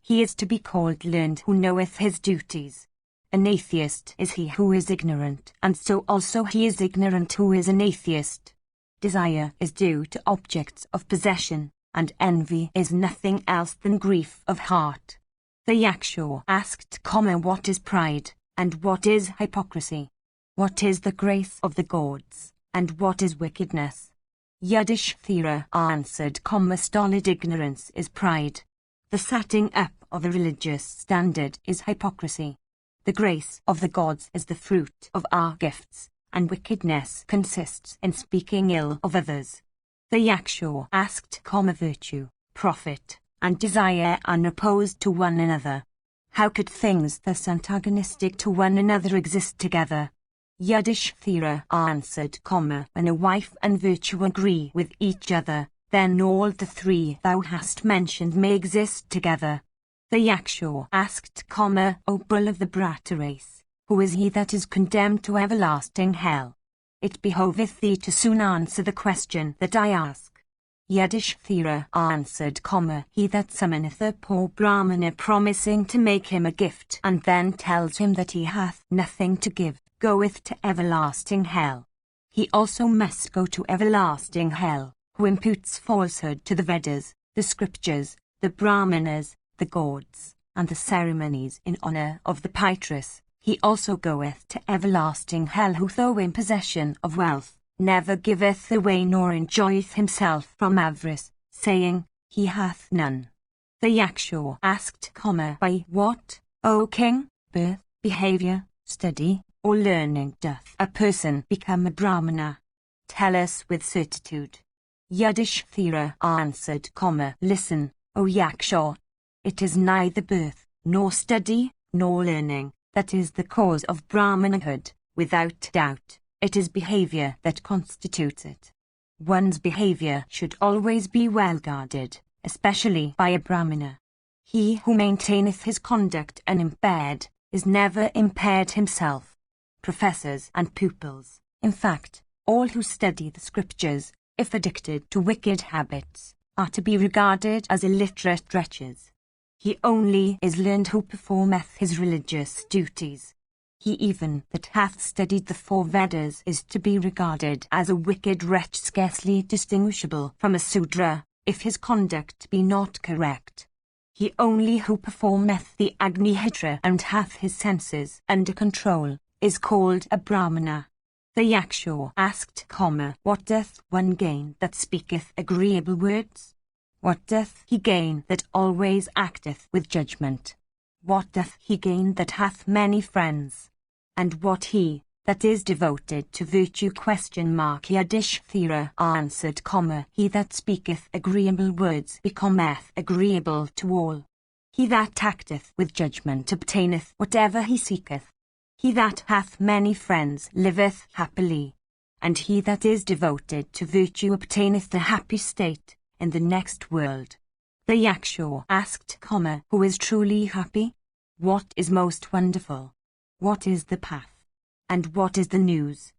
he is to be called learned who knoweth his duties. An atheist is he who is ignorant, and so also he is ignorant who is an atheist. Desire is due to objects of possession, and envy is nothing else than grief of heart. The Yaksha asked, what is pride, and what is hypocrisy? What is the grace of the gods, and what is wickedness? Yudhishthira answered, stolid ignorance is pride. The setting up of a religious standard is hypocrisy. The grace of the gods is the fruit of our gifts, and wickedness consists in speaking ill of others. The Yaksha asked, virtue, profit, and desire are opposed to one another. How could things thus antagonistic to one another exist together? Yudhishthira answered, when a wife and virtue agree with each other, then all the three thou hast mentioned may exist together. The Yaksha asked, O bull of the Brata race, who is he that is condemned to everlasting hell? It behoveth thee to soon answer the question that I ask. Yudhishthira answered, he that summoneth a poor Brahmana promising to make him a gift and then tells him that he hath nothing to give, goeth to everlasting hell. He also must go to everlasting hell, who imputes falsehood to the Vedas, the scriptures, the Brahmanas, the gods, and the ceremonies in honour of the Pitras. He also goeth to everlasting hell who, though in possession of wealth, never giveth away nor enjoyeth himself from avarice, saying, he hath none. The Yaksha asked, by what, O king, birth, behaviour, study, or learning doth a person become a Brahmana? Tell us with certitude. Yudhishthira answered, listen, O Yaksha. It is neither birth, nor study, nor learning, that is the cause of Brahmanahood. Without doubt, it is behaviour that constitutes it. One's behaviour should always be well guarded, especially by a Brahmana. He who maintaineth his conduct unimpaired, is never impaired himself. Professors and pupils, in fact, all who study the scriptures, if addicted to wicked habits, are to be regarded as illiterate wretches. He only is learned who performeth his religious duties. He even that hath studied the 4 Vedas is to be regarded as a wicked wretch, scarcely distinguishable from a Sudra, if his conduct be not correct. He only who performeth the Agnihitra and hath his senses under control is called a Brahmana. The Yakshur asked, What doth one gain that speaketh agreeable words? What doth he gain that always acteth with judgment? What doth he gain that hath many friends? And what he that is devoted to virtue? Yudhishthira answered, He that speaketh agreeable words becometh agreeable to all. He that acteth with judgment obtaineth whatever he seeketh. He that hath many friends liveth happily, and he that is devoted to virtue obtaineth a happy state in the next world. The Yakshur asked, Who is truly happy? What is most wonderful? What is the path? And what is the news?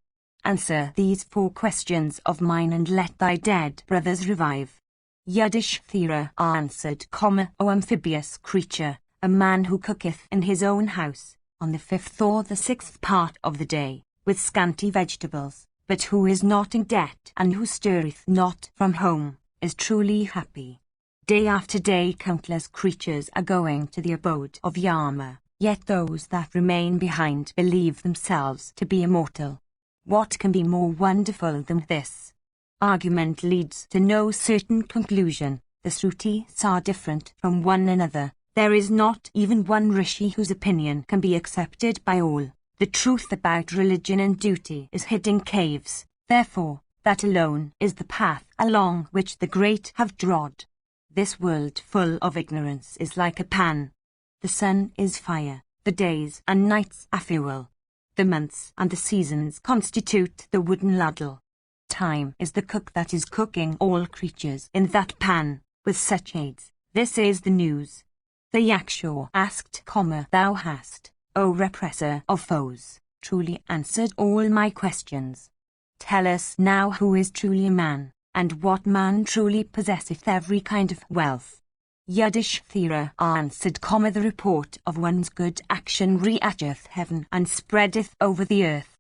Answer these 4 questions of mine and let thy dead brothers revive. Yudhishthira answered, O amphibious creature, a man who cooketh in his own house, on the 5th or the 6th part of the day, with scanty vegetables, but who is not in debt and who stirreth not from home, is truly happy. Day after day countless creatures are going to the abode of Yama, yet those that remain behind believe themselves to be immortal. What can be more wonderful than this? Argument leads to no certain conclusion. The Srutis are different from one another. There is not even one rishi whose opinion can be accepted by all. The truth about religion and duty is hid in caves, therefore, that alone is the path along which the great have trod. This world full of ignorance is like a pan. The sun is fire, the days and nights are fuel. The months and the seasons constitute the wooden ladle. Time is the cook that is cooking all creatures in that pan, with such aids. This is the news. The Yakshur asked, Thou hast, O repressor of foes, truly answered all my questions. Tell us now who is truly a man, and what man truly possesseth every kind of wealth. Yudhishthira answered, The report of one's good action reacheth heaven and spreadeth over the earth.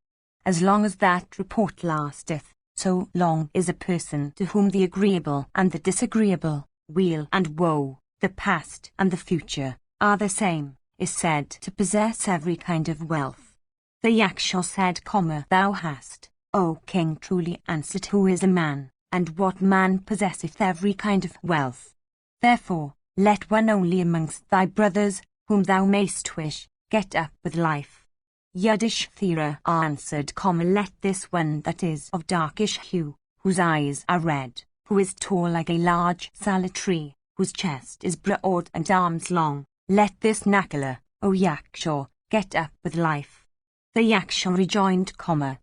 As long as that report lasteth, so long is a person to whom the agreeable and the disagreeable, weal and woe, the past and the future, are the same, is said to possess every kind of wealth. The Yakshur said, Thou hast, O king, truly answered who is a man, and what man possesseth every kind of wealth. Therefore, let one only amongst thy brothers, whom thou mayst wish, get up with life. Yudhishthira answered, Let this one that is of darkish hue, whose eyes are red, who is tall like a large salad tree, whose chest is broad and arms long, let this Nakula, O Yakshur, get up with life. The Yakshur rejoined,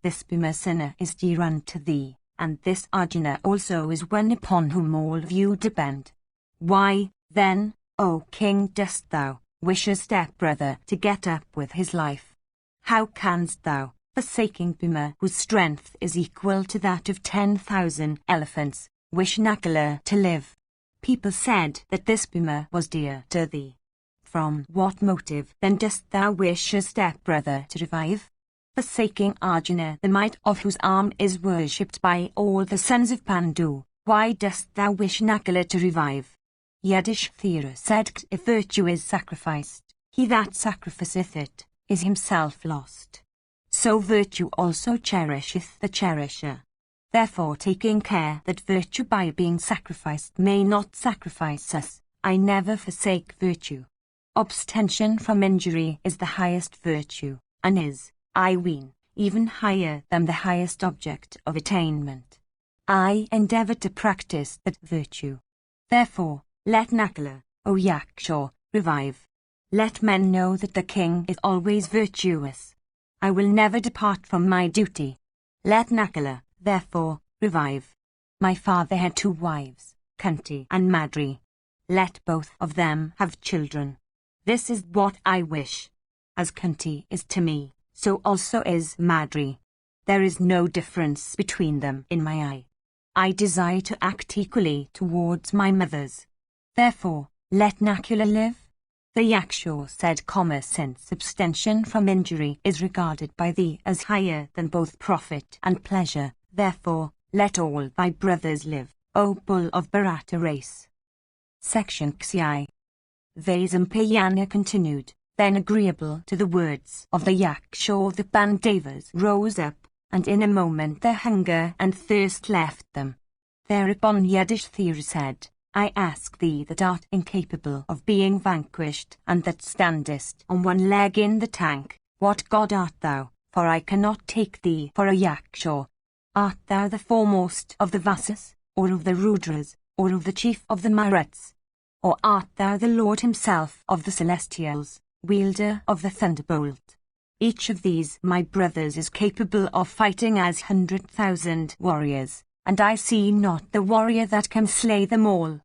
This Bhimasena is dear unto thee, and this Arjuna also is one upon whom all of you depend. Why, then, O king, dost thou wish a step-brother to get up with his life? How canst thou, forsaking Bhima, whose strength is equal to that of 10,000 elephants, wish Nakula to live? People said that this Bhima was dear to thee. From what motive then dost thou wish a step-brother to revive? Forsaking Arjuna, the might of whose arm is worshipped by all the sons of Pandu, why dost thou wish Nakula to revive? Yudhishthira said, If virtue is sacrificed, he that sacrificeth it is himself lost. So virtue also cherisheth the cherisher. Therefore, taking care that virtue by being sacrificed may not sacrifice us, I never forsake virtue. Abstention from injury is the highest virtue, and is, I ween, even higher than the highest object of attainment. I endeavour to practice that virtue. Therefore, let Nakula, O Yakshur, revive. Let men know that the king is always virtuous. I will never depart from my duty. Let Nakula, therefore, revive. My father had 2 wives, Kunti and Madri. Let both of them have children. This is what I wish. As Kunti is to me, so also is Madri. There is no difference between them in my eye. I desire to act equally towards my mothers. Therefore, let Nakula live. The Yakshur said, Since abstention from injury is regarded by thee as higher than both profit and pleasure, therefore, let all thy brothers live, O bull of Bharata race. Section Xi. Vaisampayana continued. Then, agreeable to the words of the Yaksha, the Pandavas rose up, and in a moment their hunger and thirst left them. Thereupon Yudhishthira said, I ask thee that art incapable of being vanquished, and that standest on one leg in the tank, what god art thou? For I cannot take thee for a Yaksha. Art thou the foremost of the Vasas, or of the Rudras, or of the chief of the Maruts? Or art thou the Lord himself of the Celestials, wielder of the thunderbolt? Each of these my brothers is capable of fighting as 100,000 warriors, and I see not the warrior that can slay them all.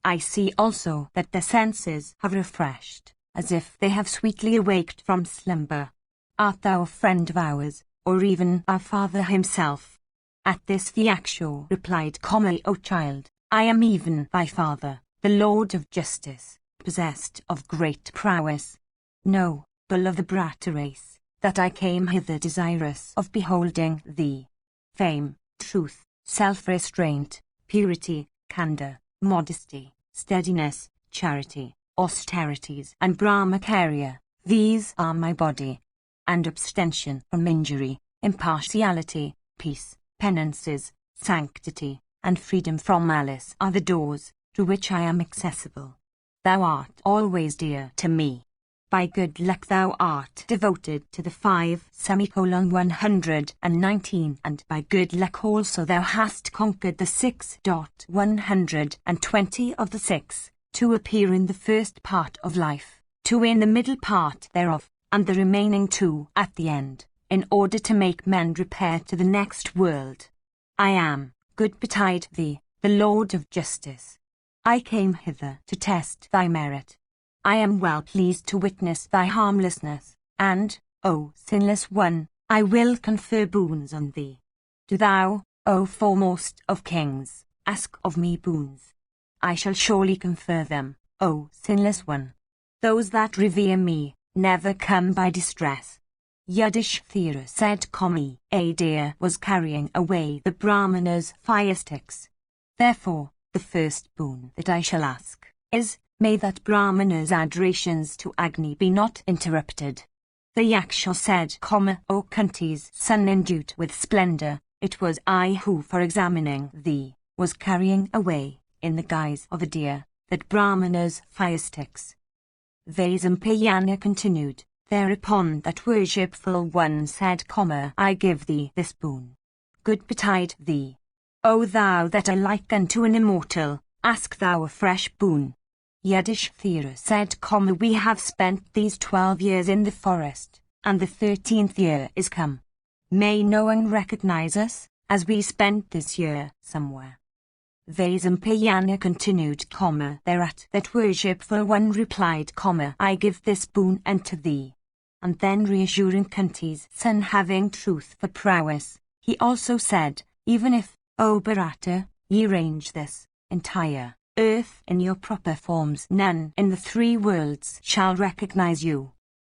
I see also that their senses have refreshed, as if they have sweetly awaked from slumber. Art thou a friend of ours, or even our father himself? At this the Yaksha replied, O child, I am even thy father, the Lord of Justice, possessed of great prowess. Know, bull of the Brata race, that I came hither desirous of beholding thee. Fame, truth, self-restraint, purity, candor, modesty, steadiness, charity, austerities, and brahmacharya, these are my body. And abstention from injury, impartiality, peace, penances, sanctity, and freedom from malice are the doors through which I am accessible. Thou art always dear to me. By good luck thou art devoted to the 5:119, and by good luck also thou hast conquered the 6:120 of the 6, to appear in the first part of life, 2 in the middle part thereof, and the remaining 2 at the end, in order to make men repair to the next world. I am, good betide thee, the Lord of Justice. I came hither to test thy merit. I am well pleased to witness thy harmlessness, and, O sinless one, I will confer boons on thee. Do thou, O foremost of kings, ask of me boons. I shall surely confer them, O sinless one. Those that revere me never come by distress. Yudhishthira said, A deer was carrying away the Brahmana's fire sticks. Therefore, the first boon that I shall ask is, may that Brahmana's adorations to Agni be not interrupted. The Yaksha said, O Kunti's son endued with splendor, it was I who, for examining thee, was carrying away, in the guise of a deer, that Brahmana's fire sticks. Vaisampayana continued. Thereupon that worshipful one said, I give thee this boon. Good betide thee. O thou that are like unto an immortal, ask thou a fresh boon. Yudhishthira said, We have spent these 12 years in the forest, and the 13th year is come. May no one recognize us, as we spent this year somewhere. Vaisampayana continued, Thereat that worshipful one replied, I give this boon unto thee. And then reassuring Kunti's son having truth for prowess, he also said, Even if, O Bharata, ye range this entire earth in your proper forms, none in the 3 worlds shall recognize you.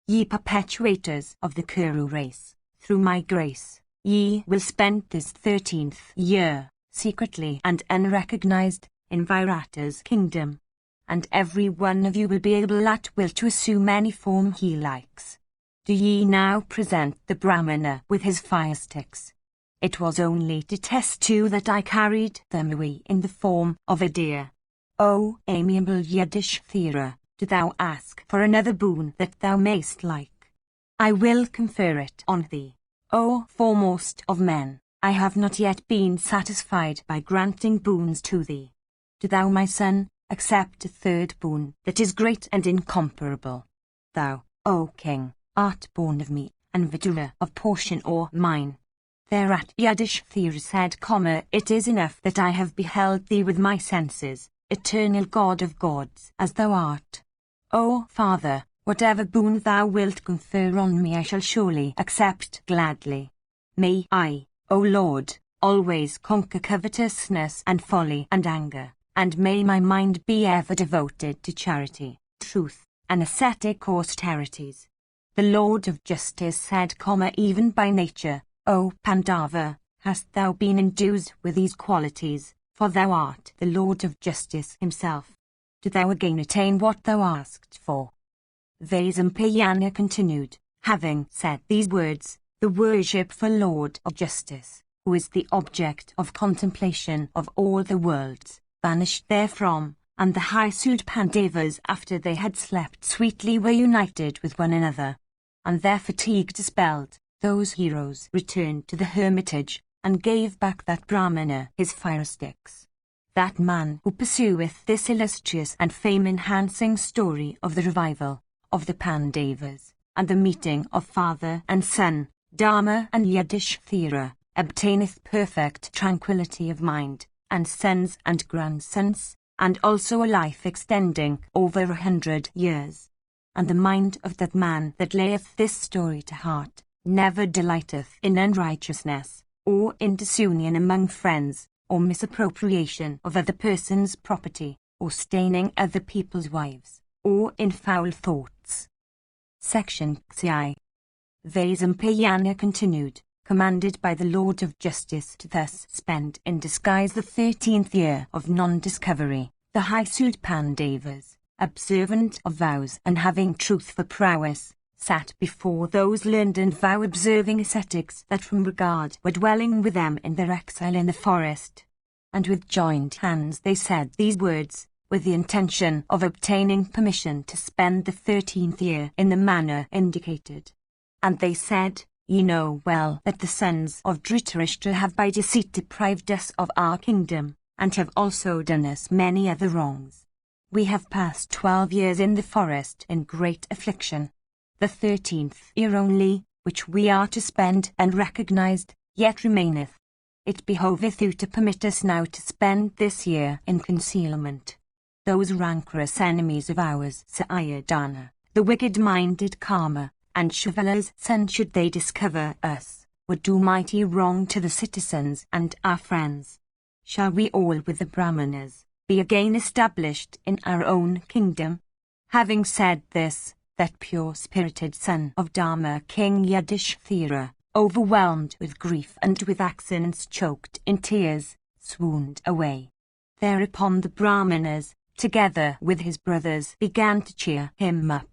Ye perpetuators of the Kuru race, through my grace, ye will spend this 13th year, secretly and unrecognized, in Virata's kingdom. And every one of you will be able at will to assume any form he likes. Do ye now present the Brahmana with his fire sticks? It was only to test you that I carried them away in the form of a deer. O amiable Yudhishthira, do thou ask for another boon that thou mayst like. I will confer it on thee. O foremost of men, I have not yet been satisfied by granting boons to thee. Do thou, my son, accept a third boon that is great and incomparable. Thou, O king, art born of me, and Vidura of portion or mine. Thereat Yudhishthira said, It is enough that I have beheld thee with my senses, eternal God of gods, as thou art. O father, whatever boon thou wilt confer on me I shall surely accept gladly. May I, O Lord, always conquer covetousness and folly and anger, and may my mind be ever devoted to charity, truth, and ascetic austerities. The Lord of Justice said, Even by nature, O Pandava, hast thou been endued with these qualities, for thou art the Lord of Justice himself. do thou again attain what thou asked for. Vaisampayana continued, having said these words, the worshipful Lord of Justice, who is the object of contemplation of all the worlds, vanished therefrom, and the high-souled Pandavas after they had slept sweetly were united with one another. And their fatigue dispelled, those heroes returned to the hermitage, and gave back that Brahmana his fire sticks. That man who pursueth this illustrious and fame-enhancing story of the revival of the Pandavas, and the meeting of father and son, Dharma and Yudhishthira, obtaineth perfect tranquillity of mind, and sons and grandsons, and also a life extending over 100 years. And the mind of that man that layeth this story to heart, never delighteth in unrighteousness, or in disunion among friends, or misappropriation of other persons' property, or staining other people's wives, or in foul thoughts. Section XI. Vaisampayana continued, commanded by the Lord of Justice to thus spend in disguise the 13th year of non-discovery, the high-souled Pandavas, observant of vows and having truth for prowess, sat before those learned and vow-observing ascetics that from regard were dwelling with them in their exile in the forest. And with joined hands they said these words, with the intention of obtaining permission to spend the 13th year in the manner indicated. And they said, Ye know well that the sons of Dhritarashtra have by deceit deprived us of our kingdom, and have also done us many other wrongs. We have passed 12 years in the forest in great affliction. The 13th year only, which we are to spend unrecognized, yet remaineth. It behoveth you to permit us now to spend this year in concealment. Those rancorous enemies of ours, Sayadana, the wicked-minded Kama, and Shivala's son, should they discover us, would do mighty wrong to the citizens and our friends. Shall we all with the Brahmanas be again established in our own kingdom? Having said this, that pure-spirited son of Dharma, King Yudhishthira, overwhelmed with grief and with accents choked in tears, swooned away. Thereupon the Brahmanas, together with his brothers, began to cheer him up.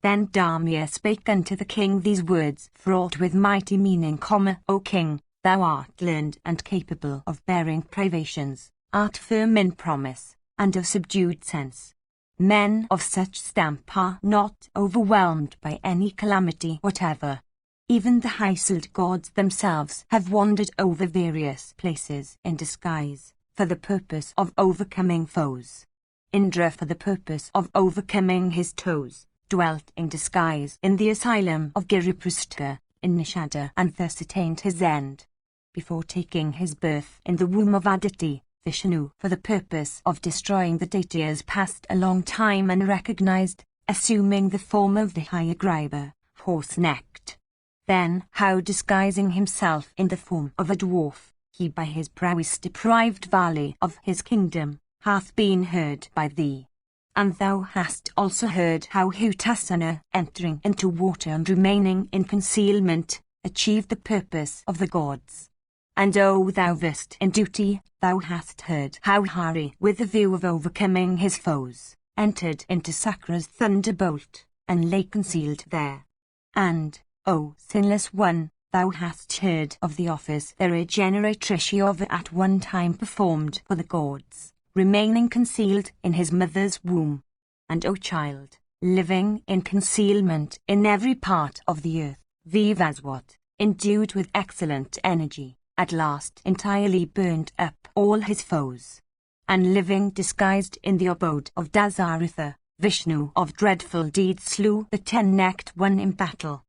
Then Dharma spake unto the king these words, fraught with mighty meaning, O king, thou art learned and capable of bearing privations, art firm in promise, and of subdued sense. Men of such stamp are not overwhelmed by any calamity whatever. Even the high-souled gods themselves have wandered over various places in disguise, for the purpose of overcoming foes. Indra, for the purpose of overcoming his toes, dwelt in disguise in the asylum of Giriprastha, in Nishada, and thus attained his end. Before taking his birth in the womb of Aditi, Vishnu, for the purpose of destroying the Daityas, passed a long time unrecognized, assuming the form of the Hayagriva, horse-necked. Then, how disguising himself in the form of a dwarf, he by his prowess deprived Vali of his kingdom, hath been heard by thee. And thou hast also heard how Hutasana, entering into water and remaining in concealment, achieved the purpose of the gods. And O thou vest in duty, thou hast heard how Hari, with the view of overcoming his foes, entered into Sakra's thunderbolt, and lay concealed there. And, O sinless one, thou hast heard of the office the regeneratrice of at one time performed for the gods, remaining concealed in his mother's womb. And O child, living in concealment in every part of the earth, Vivaswat, endued with excellent energy, at last entirely burned up all his foes. And living disguised in the abode of Dasaratha, Vishnu of dreadful deeds slew the 10-necked one in battle.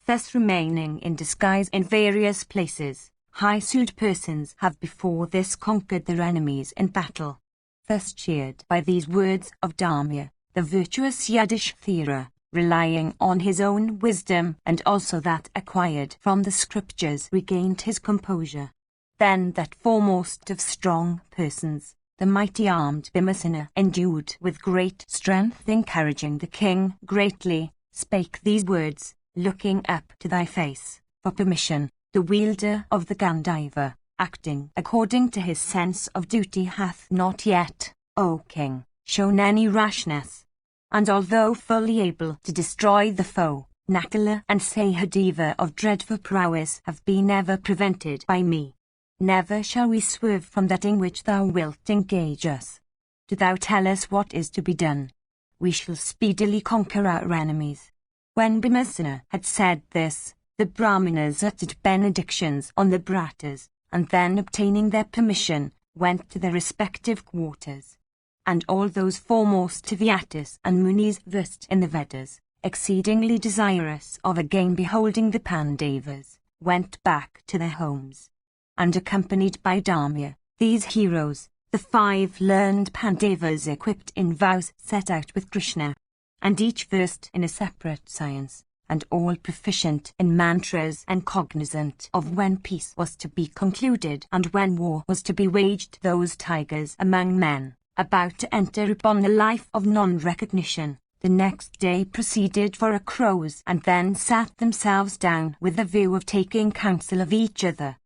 Thus remaining in disguise in various places, high-souled persons have before this conquered their enemies in battle. Thus cheered by these words of Dharma, the virtuous Yudhishthira, relying on his own wisdom and also that acquired from the scriptures, regained his composure. Then that foremost of strong persons, the mighty armed Bhimasena, endued with great strength, encouraging the king greatly, spake these words, looking up to thy face, for permission, the wielder of the Gandiva, acting according to his sense of duty, hath not yet, O king, shown any rashness. And although fully able to destroy the foe, Nakula and Sahadeva of dreadful prowess have been ever prevented by me. Never shall we swerve from that in which thou wilt engage us. Do thou tell us what is to be done. We shall speedily conquer our enemies. When Bhimasena had said this, the Brahmanas uttered benedictions on the Bhratas, and then obtaining their permission, went to their respective quarters. And all those foremost to Vyatas and Munis versed in the Vedas, exceedingly desirous of again beholding the Pandavas, went back to their homes. And accompanied by Dharmya, these heroes, the 5 learned Pandavas equipped in vows, set out with Krishna, and each versed in a separate science, and all proficient in mantras and cognizant of when peace was to be concluded and when war was to be waged. Those tigers among men, about to enter upon the life of non-recognition, the next day proceeded for a crows and then sat themselves down with the view of taking counsel of each other.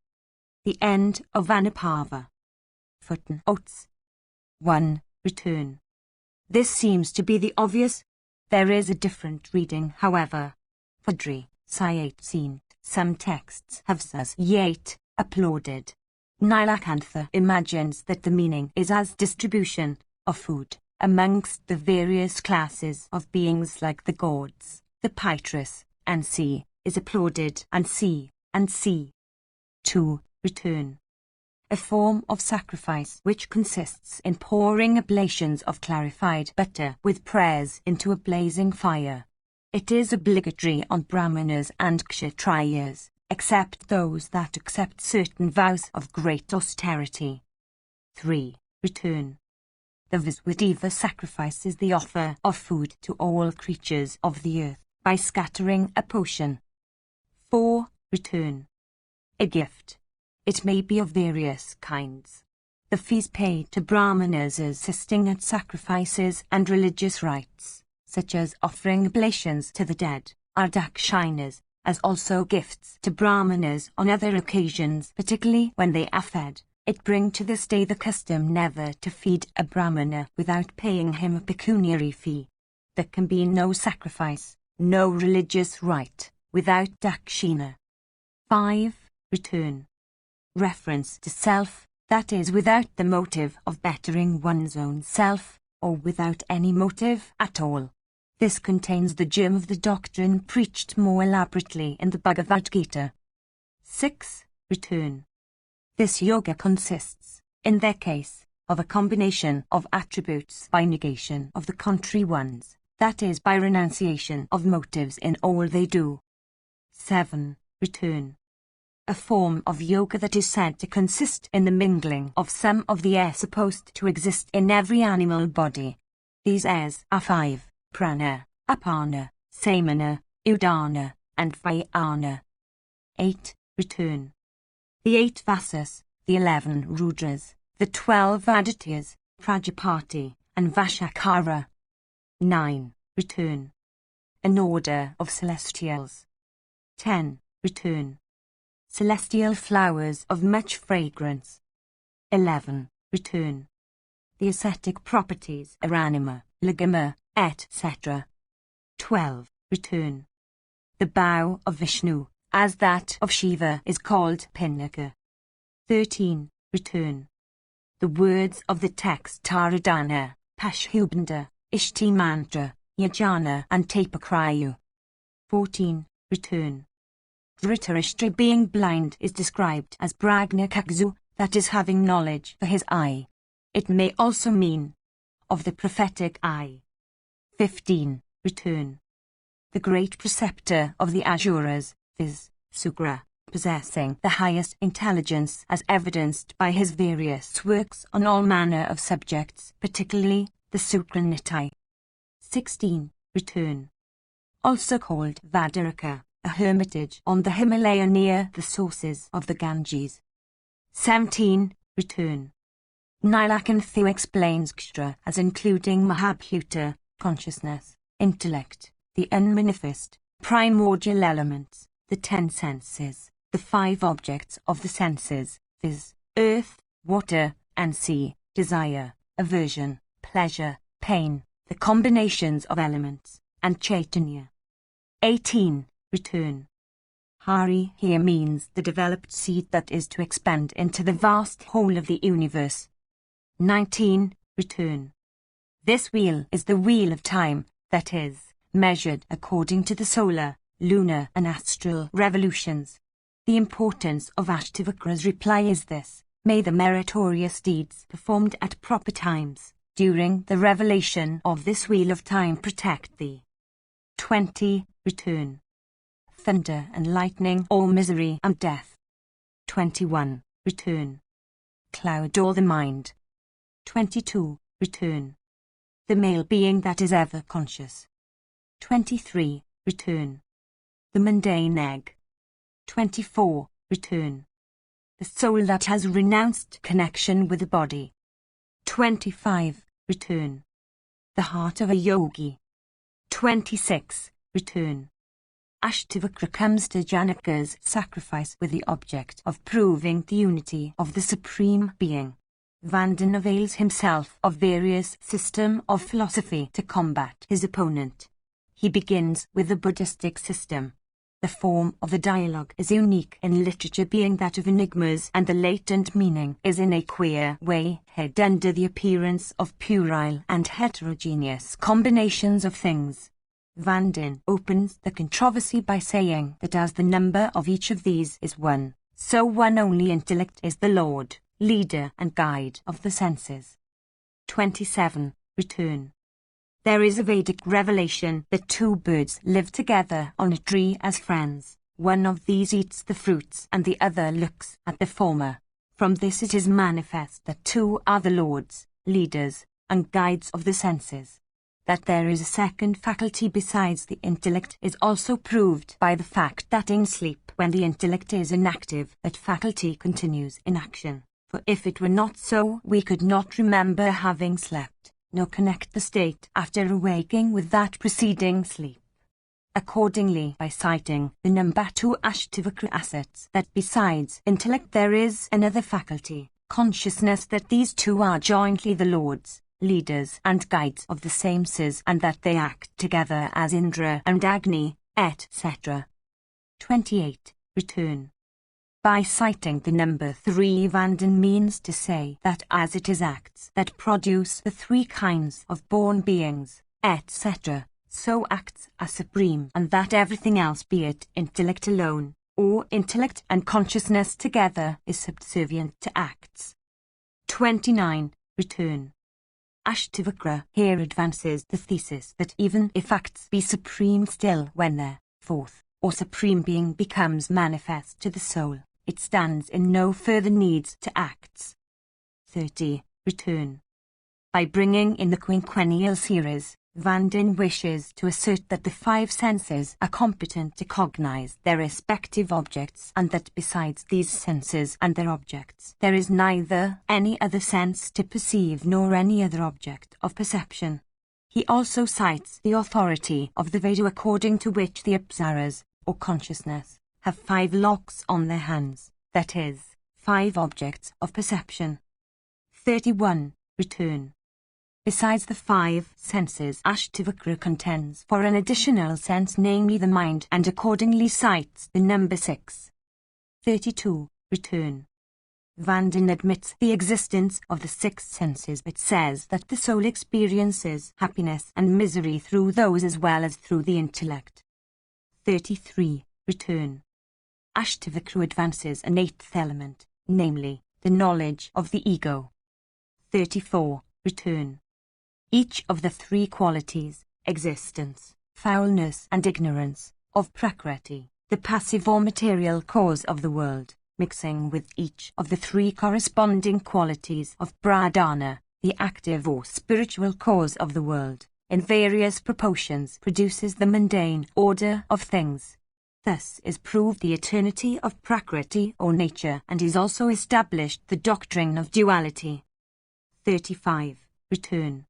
The end of Anupava. Footnotes. 1. Return. This seems to be the obvious. There is a different reading, however. Fadri, Sayat seen, some texts have as yet applauded. Nilakantha imagines that the meaning is as distribution of food amongst the various classes of beings like the gods, the Pitras, and sea, is applauded and sea, and sea. 2. Return. A form of sacrifice which consists in pouring oblations of clarified butter with prayers into a blazing fire. It is obligatory on Brahmanas and Kshatriyas, except those that accept certain vows of great austerity. 3. Return. The Vasudeva sacrifices the offer of food to all creatures of the earth by scattering a potion. 4. Return. A gift. It may be of various kinds. The fees paid to Brahmanas assisting at sacrifices and religious rites, such as offering oblations to the dead, are dakshinas, as also gifts to Brahmanas on other occasions, particularly when they are fed. It bring to this day the custom never to feed a Brahmana without paying him a pecuniary fee. There can be no sacrifice, no religious rite, without dakshina. 5. Return. Reference to self, that is without the motive of bettering one's own self, or without any motive at all. This contains the germ of the doctrine preached more elaborately in the Bhagavad Gita. 6. Return. This yoga consists, in their case, of a combination of attributes by negation of the contrary ones, that is by renunciation of motives in all they do. 7. Return. A form of yoga that is said to consist in the mingling of some of the air supposed to exist in every animal body. These airs are 5, prana, apana, samana, udana, and vyana. 8. Return. The 8 Vasas, the 11 Rudras, the 12 Adityas, Prajapati, and Vashakara. 9. Return. An order of celestials. 10. Return. Celestial flowers of much fragrance. 11. Return. The ascetic properties are anima, ligama, etc. 12. Return. The bow of Vishnu, as that of Shiva, is called Pinaka. 13. Return. The words of the text Taradana, Pashubanda, Ishti Mantra, Yajana, and Tapakriyu. 14. Return. Dhritarashtra being blind is described as Pragnakakzu, that is having knowledge for his eye. It may also mean of the prophetic eye. 15. Return. The great preceptor of the Asuras, viz. Sukra, possessing the highest intelligence as evidenced by his various works on all manner of subjects, particularly the Sukraniti. 16. Return. Also called Vadaraka, a hermitage on the Himalaya near the sources of the Ganges. 17. Return. Nilakantha explains Kstra as including Mahabhuta, consciousness, intellect, the unmanifest, primordial elements, the 10 senses, the 5 objects of the senses, viz., earth, water, and sea, desire, aversion, pleasure, pain, the combinations of elements, and Chaitanya. 18. Return. Hari here means the developed seed that is to expand into the vast whole of the universe. 19. Return. This wheel is the wheel of time, that is, measured according to the solar, lunar and astral revolutions. The importance of Ashtavakra's reply is this: may the meritorious deeds performed at proper times, during the revelation of this wheel of time, protect thee. 20. Return. Thunder and lightning, all misery and death. 21. Return. Cloud all the mind. 22. Return. The male being that is ever conscious. 23. Return. The mundane egg. 24. Return. The soul that has renounced connection with the body. 25. Return. The heart of a yogi. 26. Return. Ashtavakra comes to Janaka's sacrifice with the object of proving the unity of the Supreme Being. Vanden avails himself of various system of philosophy to combat his opponent. He begins with the Buddhistic system. The form of the dialogue is unique in literature, being that of enigmas, and the latent meaning is in a queer way hid under the appearance of puerile and heterogeneous combinations of things. Vanden opens the controversy by saying that as the number of each of these is one, so one only intellect is the Lord, leader and guide of the senses. 27. Return. There is a Vedic revelation that two birds live together on a tree as friends. One of these eats the fruits and the other looks at the former. From this it is manifest that two are the lords, leaders, and guides of the senses. That there is a second faculty besides the intellect is also proved by the fact that in sleep, when the intellect is inactive, that faculty continues in action. For if it were not so, we could not remember having slept, nor connect the state after awaking with that preceding sleep. Accordingly, by citing the number 2 Ashtavakra assets, that besides intellect there is another faculty, consciousness, that these two are jointly the lords, leaders and guides of the same senses, and that they act together as Indra and Agni, etc. 28. Return. By citing the number 3, Vanden means to say that as it is acts that produce the 3 kinds of born beings, etc., so acts are supreme, and that everything else, be it intellect alone, or intellect and consciousness together, is subservient to acts. 29. Return. Ashtavakra here advances the thesis that even if acts be supreme, still when their fourth or supreme being becomes manifest to the soul, it stands in no further need to acts. 30. Return. By bringing in the quinquennial series, Vanden wishes to assert that the 5 senses are competent to cognize their respective objects, and that besides these senses and their objects, there is neither any other sense to perceive nor any other object of perception. He also cites the authority of the Veda, according to which the Apsaras, or consciousness, have 5 locks on their hands, that is, 5 objects of perception. 31. Return. Besides the 5 senses, Ashtavakra contends for an additional sense, namely the mind, and accordingly cites the number 6. 32. Return. Vanden admits the existence of the 6 senses, but says that the soul experiences happiness and misery through those as well as through the intellect. 33. Return. Ashtavakra advances an 8th element, namely, the knowledge of the ego. 34. Return. Each of the 3 qualities, existence, foulness and ignorance, of Prakriti, the passive or material cause of the world, mixing with each of the 3 corresponding qualities of Pradhana, the active or spiritual cause of the world, in various proportions produces the mundane order of things. Thus is proved the eternity of Prakriti or nature, and is also established the doctrine of duality. 35. Return.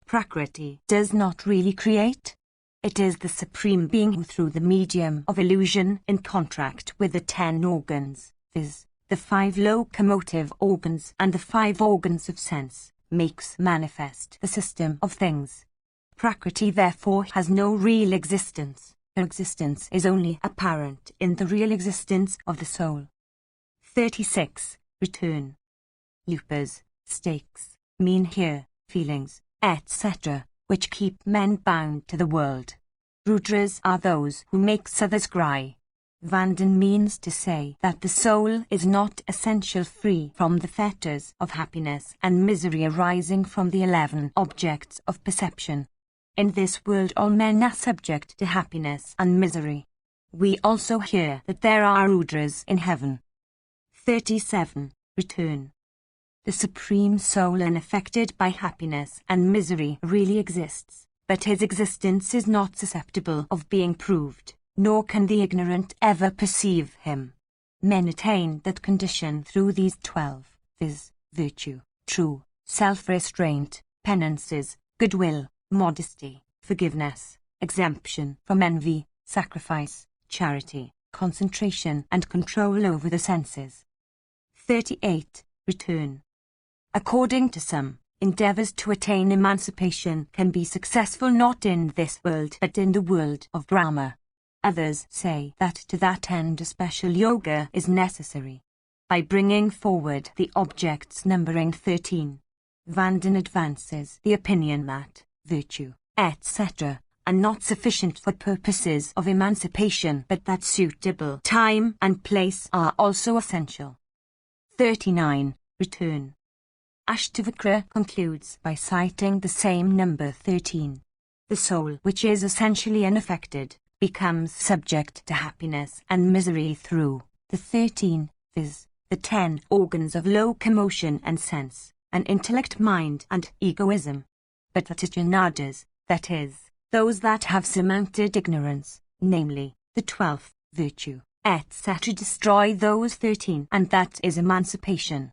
Prakriti does not really create. It is the Supreme Being who, through the medium of illusion, in contract with the 10 organs, viz., the 5 locomotive organs and the 5 organs of sense, makes manifest the system of things. Prakriti therefore has no real existence. Her existence is only apparent in the real existence of the soul. 36. Return. Upas, stakes, mean here, feelings, etc., which keep men bound to the world. Rudras are those who make others cry. Vanden means to say that the soul is not essentially free from the fetters of happiness and misery arising from the 11 objects of perception. In this world all men are subject to happiness and misery. We also hear that there are Rudras in heaven. 37. Return. The Supreme Soul unaffected by happiness and misery really exists, but his existence is not susceptible of being proved, nor can the ignorant ever perceive him. Men attain that condition through these 12, viz., virtue, true, self-restraint, penances, goodwill, modesty, forgiveness, exemption from envy, sacrifice, charity, concentration and control over the senses. 38. Return. According to some, endeavors to attain emancipation can be successful not in this world but in the world of Brahma. Others say that to that end a special yoga is necessary. By bringing forward the objects numbering 13, Vanden advances the opinion that virtue, etc., are not sufficient for purposes of emancipation but that suitable time and place are also essential. 39. Return. Ashtavakra concludes by citing the same number 13. The soul, which is essentially unaffected, becomes subject to happiness and misery through the 13, viz., the 10 organs of locomotion and sense, and intellect, mind and egoism. But that is janadas, that is, those that have surmounted ignorance, namely, the 12th virtue, etc., destroy those 13, and that is emancipation.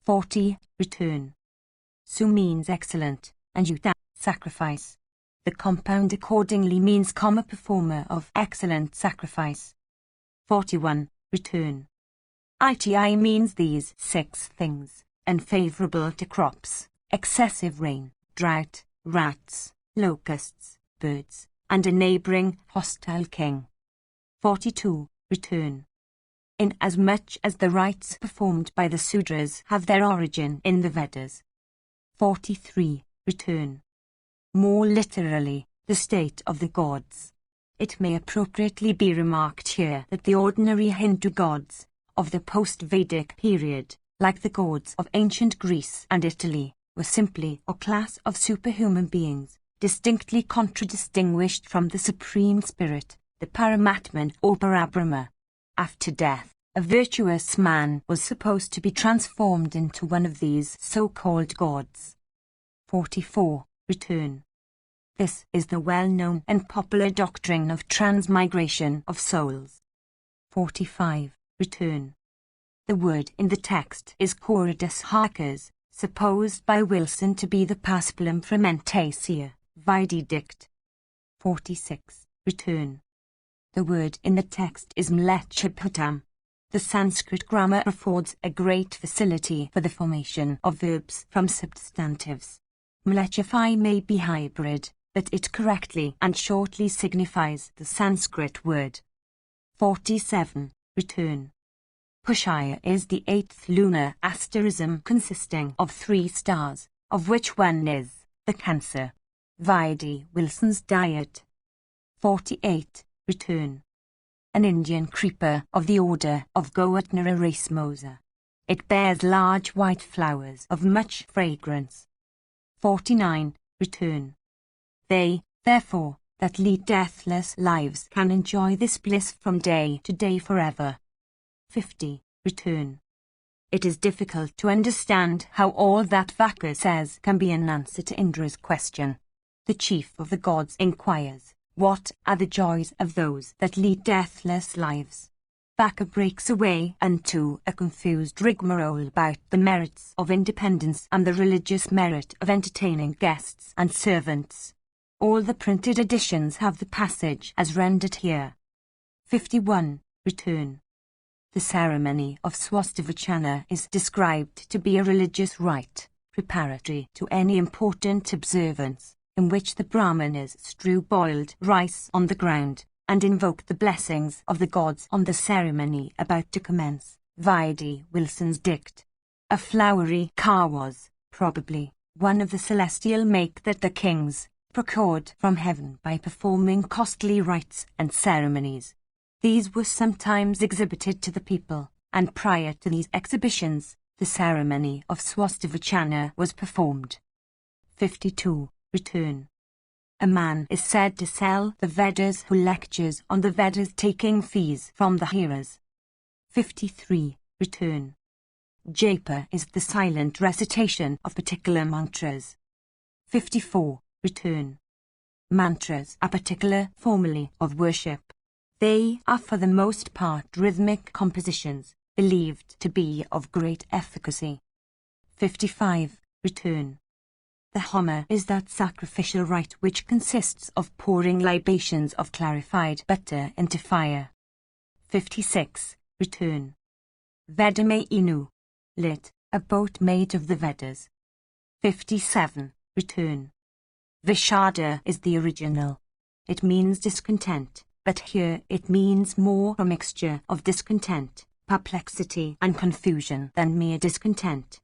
40. Return. Su means excellent, and yuta, sacrifice. The compound accordingly means comma performer of excellent sacrifice. 41. Return. Iti means these 6 things, unfavorable to crops, excessive rain, drought, rats, locusts, birds, and a neighbouring hostile king. 42. Return. Inasmuch as the rites performed by the Sudras have their origin in the Vedas. 43. Return. More literally, the state of the gods. It may appropriately be remarked here that the ordinary Hindu gods of the post-Vedic period, like the gods of ancient Greece and Italy, were simply a class of superhuman beings, distinctly contradistinguished from the Supreme Spirit, the Paramatman or Parabrahma. After death, a virtuous man was supposed to be transformed into one of these so-called gods. 44. Return. This is the well-known and popular doctrine of transmigration of souls. 45. Return. The word in the text is Coridus Harkers, supposed by Wilson to be the Paspalum Fermentacia, Vididict. 46. Return. The word in the text is Mlechaputam. The Sanskrit grammar affords a great facility for the formation of verbs from substantives. Mlechify may be hybrid, but it correctly and shortly signifies the Sanskrit word. 47. Return. Pushaya is the 8th lunar asterism consisting of 3 stars, of which one is the Cancer. Vidi Wilson's diet. 48. Return. An Indian creeper of the order of Goatnera racemosa. It bears large white flowers of much fragrance. 49. Return. They, therefore, that lead deathless lives can enjoy this bliss from day to day forever. 50. Return. It is difficult to understand how all that Vaka says can be an answer to Indra's question. The chief of the gods inquires, what are the joys of those that lead deathless lives? Vaka breaks away into a confused rigmarole about the merits of independence and the religious merit of entertaining guests and servants. All the printed editions have the passage as rendered here. 51. Return. The ceremony of Swastivachana is described to be a religious rite, preparatory to any important observance, in which the Brahmanas strew boiled rice on the ground, and invoke the blessings of the gods on the ceremony about to commence. Vide Wilson's Dict. A flowery car was, probably, one of the celestial make that the kings procured from heaven by performing costly rites and ceremonies. These were sometimes exhibited to the people, and prior to these exhibitions, the ceremony of Swastivachana was performed. 52. Return. A man is said to sell the Vedas who lectures on the Vedas taking fees from the hearers. 53. Return. Japa is the silent recitation of particular mantras. 54. Return. Mantras are particular formulae of worship. They are for the most part rhythmic compositions, believed to be of great efficacy. 55. Return. The homa is that sacrificial rite which consists of pouring libations of clarified butter into fire. 56. Return. Vedame Inu. Lit. A boat made of the Vedas. 57. Return. Vishada is the original. It means discontent, but here it means more a mixture of discontent, perplexity and confusion than mere discontent.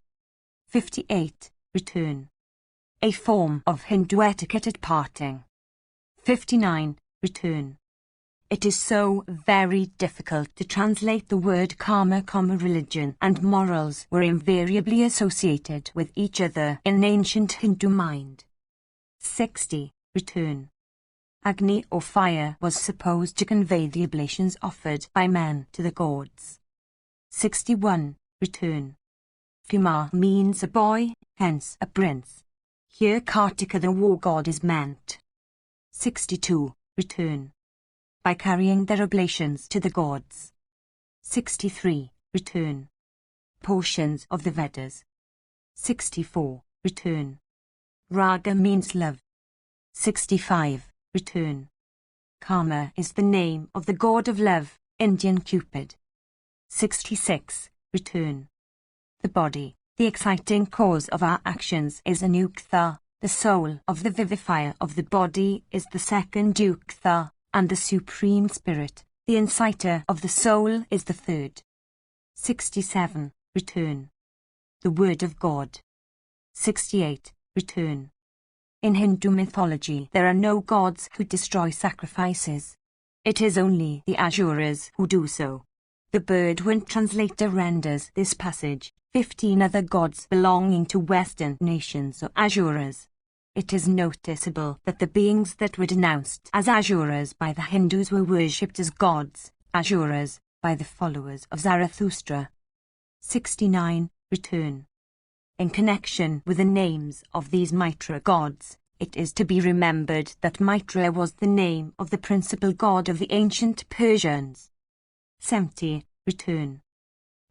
58. Return. A form of Hindu etiquette at parting. 59. Return. It is so very difficult to translate the word karma, religion and morals were invariably associated with each other in ancient Hindu mind. 60. Return. Agni or fire was supposed to convey the oblations offered by men to the gods. 61. Return. Kumar means a boy, hence a prince. Here Kartika the war god is meant. 62. Return. By carrying their oblations to the gods. 63. Return. Portions of the Vedas. 64. Return. Raga means love. 65. Return. Kama is the name of the god of love, Indian Cupid. 66. Return. The body, the exciting cause of our actions, is an uktha. The soul of the vivifier of the body is the second uktha, and the Supreme Spirit, the inciter of the soul, is the third. 67. Return. The Word of God. 68. Return. In Hindu mythology there are no gods who destroy sacrifices. It is only the Asuras who do so. The Birdwind translator renders this passage, 15 other gods belonging to Western nations or Asuras. It is noticeable that the beings that were denounced as Asuras by the Hindus were worshipped as gods, Asuras, by the followers of Zarathustra. 69. Return. In connection with the names of these Mitra gods, it is to be remembered that Mitra was the name of the principal god of the ancient Persians. 70. Return.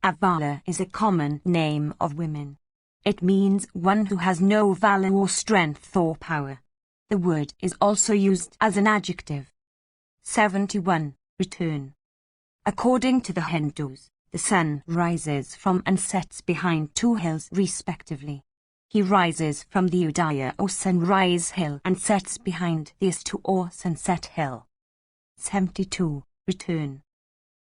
Avala is a common name of women. It means one who has no valor or strength or power. The word is also used as an adjective. 71. Return. According to the Hindus, the sun rises from and sets behind two hills respectively. He rises from the Udaya or sunrise hill and sets behind the Astu or sunset hill. 72. Return.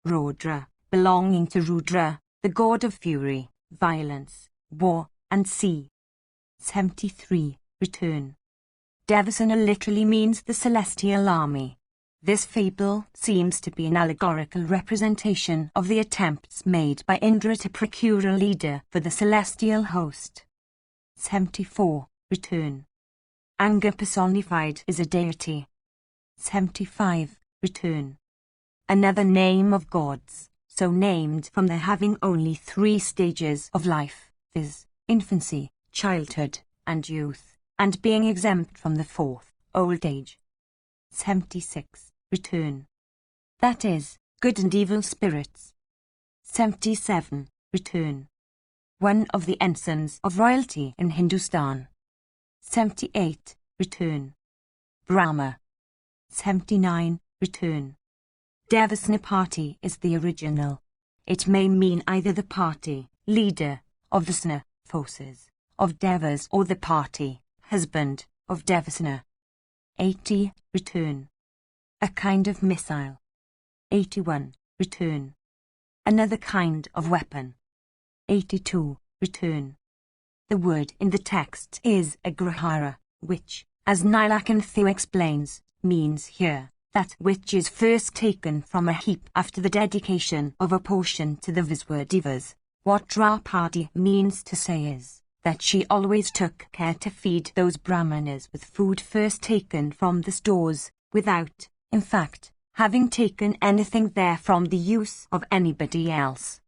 Rudra, belonging to Rudra, the god of fury, violence, war, and sea. 73. Return. Devasena literally means the celestial army. This fable seems to be an allegorical representation of the attempts made by Indra to procure a leader for the celestial host. 74. Return. Anger personified is a deity. 75. Return. Another name of gods, so named from their having only 3 stages of life, viz., infancy, childhood, and youth, and being exempt from the 4th, old age. 76. Return. That is, good and evil spirits. 77. Return. One of the ensigns of royalty in Hindustan. 78. Return. Brahma. 79. Return. Devasena party is the original. It may mean either the party, leader, of the Sena forces, of Devas or the party, husband, of Devasana. 80. Return. A kind of missile. 81. Return. Another kind of weapon. 82. Return. The word in the text is agrahara, which, as Nilakanthu explains, means here that which is first taken from a heap after the dedication of a portion to the Viswadevas. What Draupadi means to say is that she always took care to feed those brahmanas with food first taken from the stores, without, in fact, having taken anything there from the use of anybody else.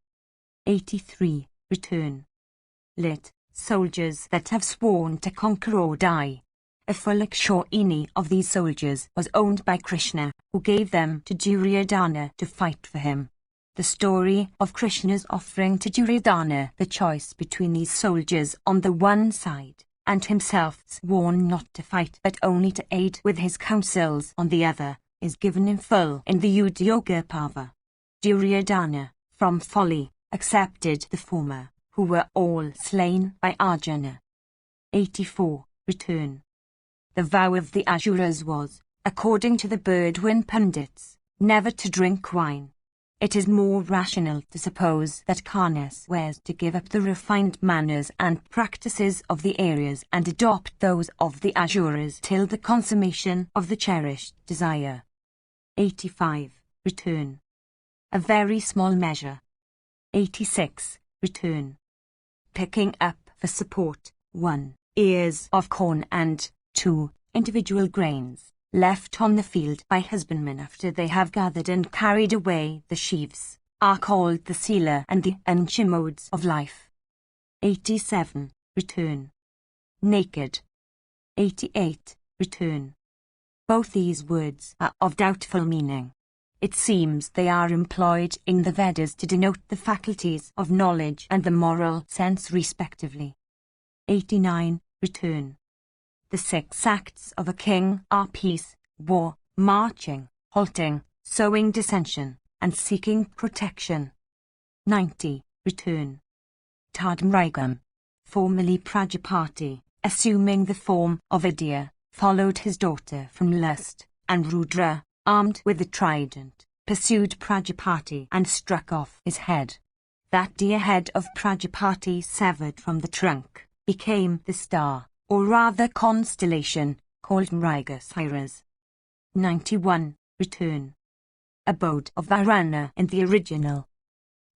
83. Return. Lit. Soldiers that have sworn to conquer or die. A full Akshorini of these soldiers was owned by Krishna, who gave them to Duryodhana to fight for him. The story of Krishna's offering to Duryodhana the choice between these soldiers on the one side, and himself sworn not to fight but only to aid with his counsels on the other, is given in full in the Udyoga Parva. Duryodhana, from folly, accepted the former, who were all slain by Arjuna. 84. Return. The vow of the Asuras was, according to the Birdwin pundits, never to drink wine. It is more rational to suppose that Karnas was to give up the refined manners and practices of the Aryas and adopt those of the Asuras till the consummation of the cherished desire. 85. Return. A very small measure. 86. Return. Picking up for support, 1. Ears of corn and 2. Individual grains, left on the field by husbandmen after they have gathered and carried away the sheaves, are called the sila and the ancha modes of life. 87. Return. Naked. 88. Return. Both these words are of doubtful meaning. It seems they are employed in the Vedas to denote the faculties of knowledge and the moral sense respectively. 89. Return. The 6 acts of a king are peace, war, marching, halting, sowing dissension, and seeking protection. 90. Return. Tadmrigam, formerly Prajapati, assuming the form of a deer, followed his daughter from lust, and Rudra, armed with a trident, pursued Prajapati and struck off his head. That deer head of Prajapati severed from the trunk became the star, or rather constellation, called Mrigashiras. 91. Return. Abode of Varuna in the original.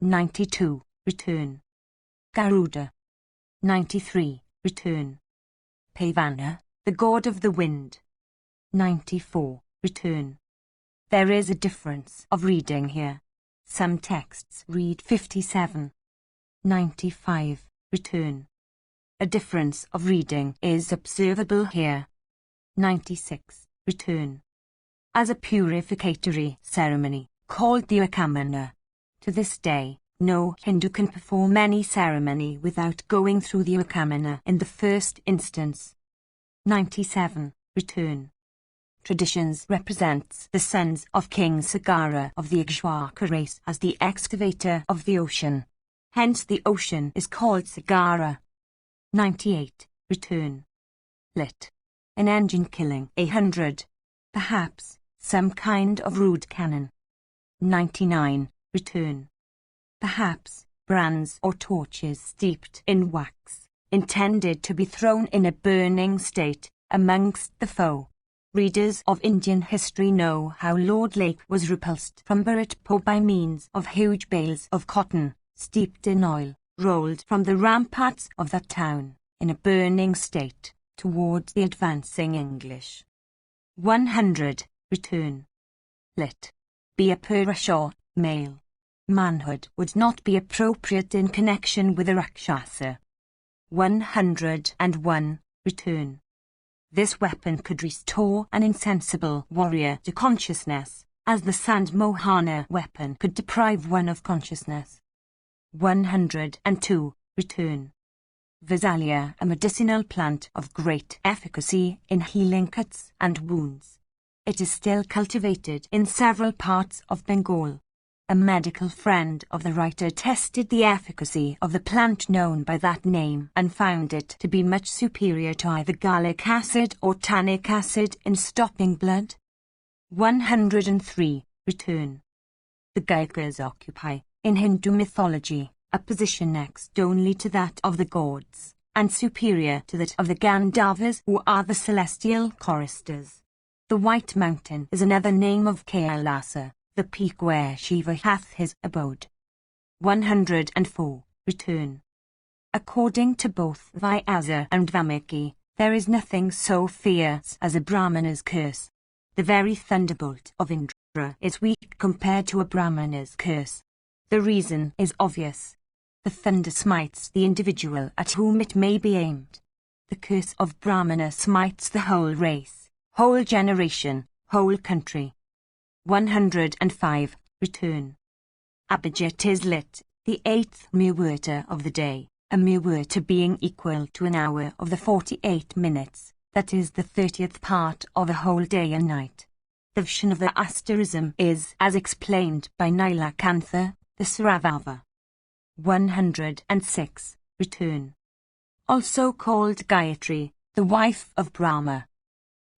92. Return. Garuda. 93. Return. Pavana, the god of the wind. 94. Return. There is a difference of reading here. Some texts read 57. 95. Return. A difference of reading is observable here. 96. Return. As a purificatory ceremony, called the Akamana. To this day, no Hindu can perform any ceremony without going through the Akamana in the first instance. 97. Return. Traditions represents the sons of King Sagara of the Ikshwaka race as the excavator of the ocean. Hence the ocean is called Sagara. 98. Return. Lit. An engine killing 100. Perhaps some kind of rude cannon. 99. Return. Perhaps brands or torches steeped in wax, intended to be thrown in a burning state amongst the foe. Readers of Indian history know how Lord Lake was repulsed from Bharatpur by means of huge bales of cotton, steeped in oil, rolled from the ramparts of that town, in a burning state, towards the advancing English. 100. Return. Lit. Be a Purusha, male. Manhood would not be appropriate in connection with a Rakshasa. 101. Return. This weapon could restore an insensible warrior to consciousness, as the Sandmohana weapon could deprive one of consciousness. 102. Return. Visalia, a medicinal plant of great efficacy in healing cuts and wounds. It is still cultivated in several parts of Bengal. a medical friend of the writer tested the efficacy of the plant known by that name and found it to be much superior to either gallic acid or tannic acid in stopping blood. 103. Return. The Gaikas occupy, in Hindu mythology, a position next only to that of the gods, and superior to that of the Gandharvas, who are the celestial choristers. The White Mountain is another name of Kailasa, the peak where Shiva hath his abode. 104. Return. According to both Vyasa and Valmiki, there is nothing so fierce as a Brahmana's curse. The very thunderbolt of Indra is weak compared to a Brahmana's curse. The reason is obvious. The thunder smites the individual at whom it may be aimed. The curse of Brahmana smites the whole race, whole generation, whole country. 105. Return. Abhijit is lit, the 8th muhurta of the day, a muhurta being equal to an hour of the 48 minutes, that is the 30th part of a whole day and night. The vision of the asterism is as explained by Nilakantha, the Saravava. 106. Return. Also called Gayatri, the wife of Brahma.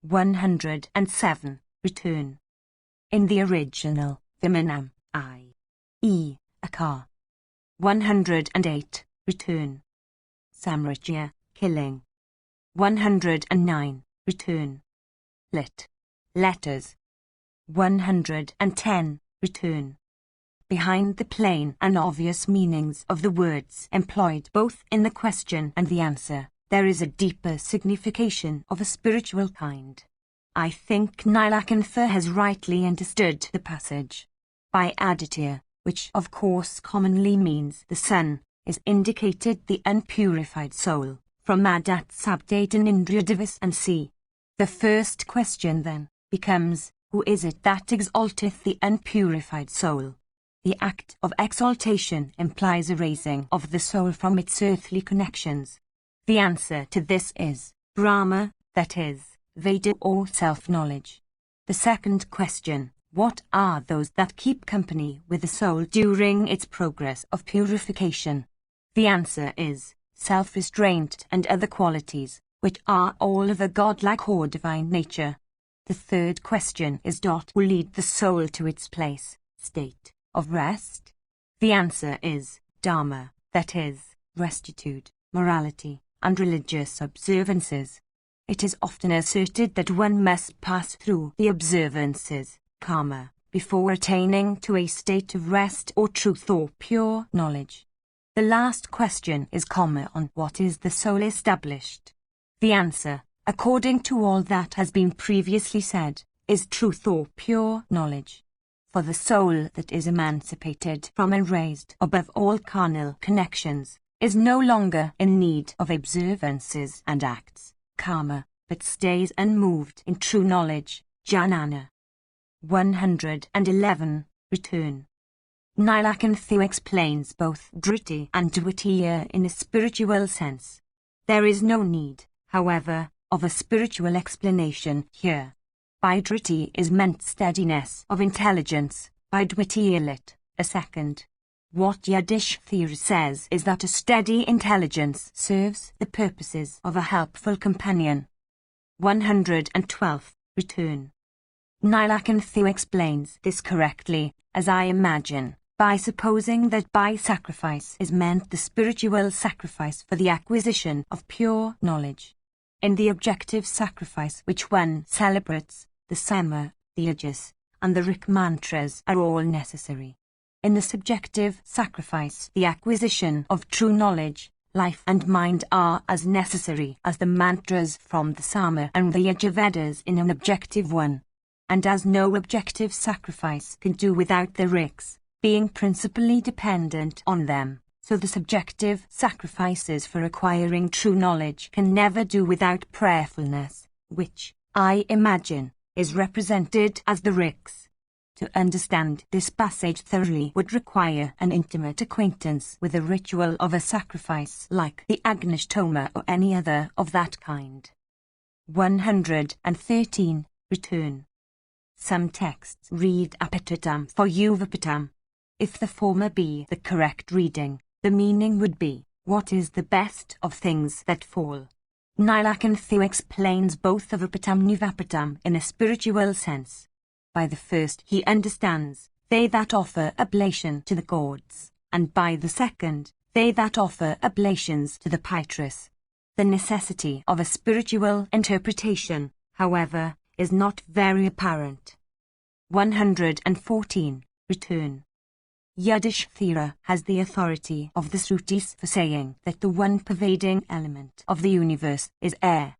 107. Return. In the original, Vimanam, i.e., a car. 108. Return. Samrajya, killing. 109. Return. Lit. Letters. 110. Return. Behind the plain and obvious meanings of the words employed both in the question and the answer, there is a deeper signification of a spiritual kind. I think Nilakantha has rightly understood the passage. By Aditya, which of course commonly means the sun, is indicated the unpurified soul, from Adat Sabdatan Indriyadivas and c. The first question then becomes, who is it that exalteth the unpurified soul? The act of exaltation implies a raising of the soul from its earthly connections. The answer to this is Brahma, that is, Veda or self-knowledge. The second question, what are those that keep company with the soul during its progress of purification? The answer is self-restraint and other qualities, which are all of a godlike or divine nature. The third question is what will lead the soul to its place, state, of rest? The answer is Dharma, that is, rectitude, morality, and religious observances. It is often asserted that one must pass through the observances, karma, before attaining to a state of rest or truth or pure knowledge. The last question is karma on what is the soul established. The answer, according to all that has been previously said, is truth or pure knowledge. For the soul that is emancipated from and raised above all carnal connections, is no longer in need of observances and acts, karma, but stays unmoved in true knowledge, jnana. 111. Return. Nilakantha explains both driti and dvitiya in a spiritual sense. There is no need, however, of a spiritual explanation here. By driti is meant steadiness of intelligence, by dvitiya lit, a second. What Yudhishthira says is that a steady intelligence serves the purposes of a helpful companion. 112. Return. Nilakantha explains this correctly, as I imagine, by supposing that by sacrifice is meant the spiritual sacrifice for the acquisition of pure knowledge. In the objective sacrifice which one celebrates, the sama, the ajas, and the rik mantras are all necessary. In the subjective sacrifice, the acquisition of true knowledge, life and mind are as necessary as the mantras from the sama and the Yajurvedas in an objective one. And as no objective sacrifice can do without the riks, being principally dependent on them, so the subjective sacrifices for acquiring true knowledge can never do without prayerfulness, which, I imagine, is represented as the riks. To understand this passage thoroughly would require an intimate acquaintance with the ritual of a sacrifice like the Agnishtoma or any other of that kind. 113. Return. Some texts read Apitatam for Yuvapatam. If the former be the correct reading, the meaning would be, what is the best of things that fall? Nilakanthu explains both of Upatam Nuvapatam in a spiritual sense. By the first he understands, they that offer oblation to the gods, and by the second, they that offer oblations to the Pitris. The necessity of a spiritual interpretation, however, is not very apparent. 114. Return. Yudhishthira has the authority of the Srutis for saying that the one pervading element of the universe is air.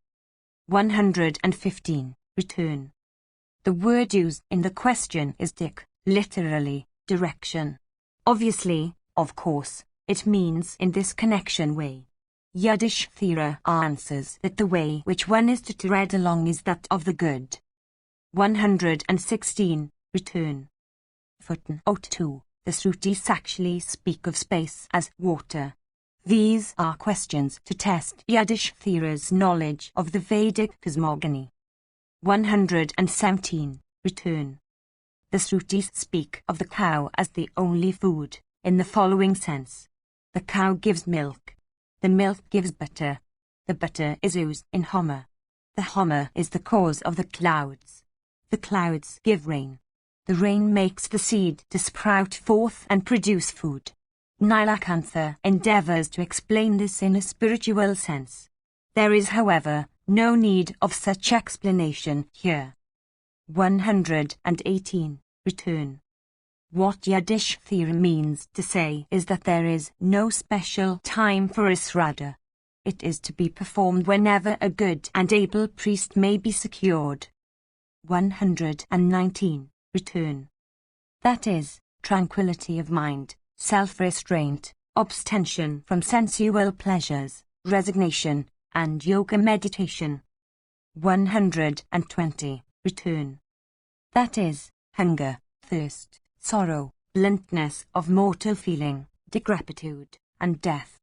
115. Return. The word used in the question is dik, literally, direction. Obviously, of course, it means in this connection way. Yudhishthira answers that the way which one is to tread along is that of the good. 116. Return. Footnote 2. The Srutis actually speak of space as water. These are questions to test Yudhishthira's knowledge of the Vedic cosmogony. 117. Return. The Srutis speak of the cow as the only food, in the following sense. The cow gives milk. The milk gives butter. The butter is used in Homer. The Homer is the cause of the clouds. The clouds give rain. The rain makes the seed to sprout forth and produce food. Nilakantha endeavors to explain this in a spiritual sense. There is, however, no need of such explanation here. 118. Return. What Yudhishthira means to say is that there is no special time for a Shraddha. It is to be performed whenever a good and able priest may be secured. 119. Return. That is, tranquility of mind, self-restraint, abstention from sensual pleasures, resignation, and yoga meditation. 120. Return. That is, hunger, thirst, sorrow, bluntness of mortal feeling, decrepitude, and death.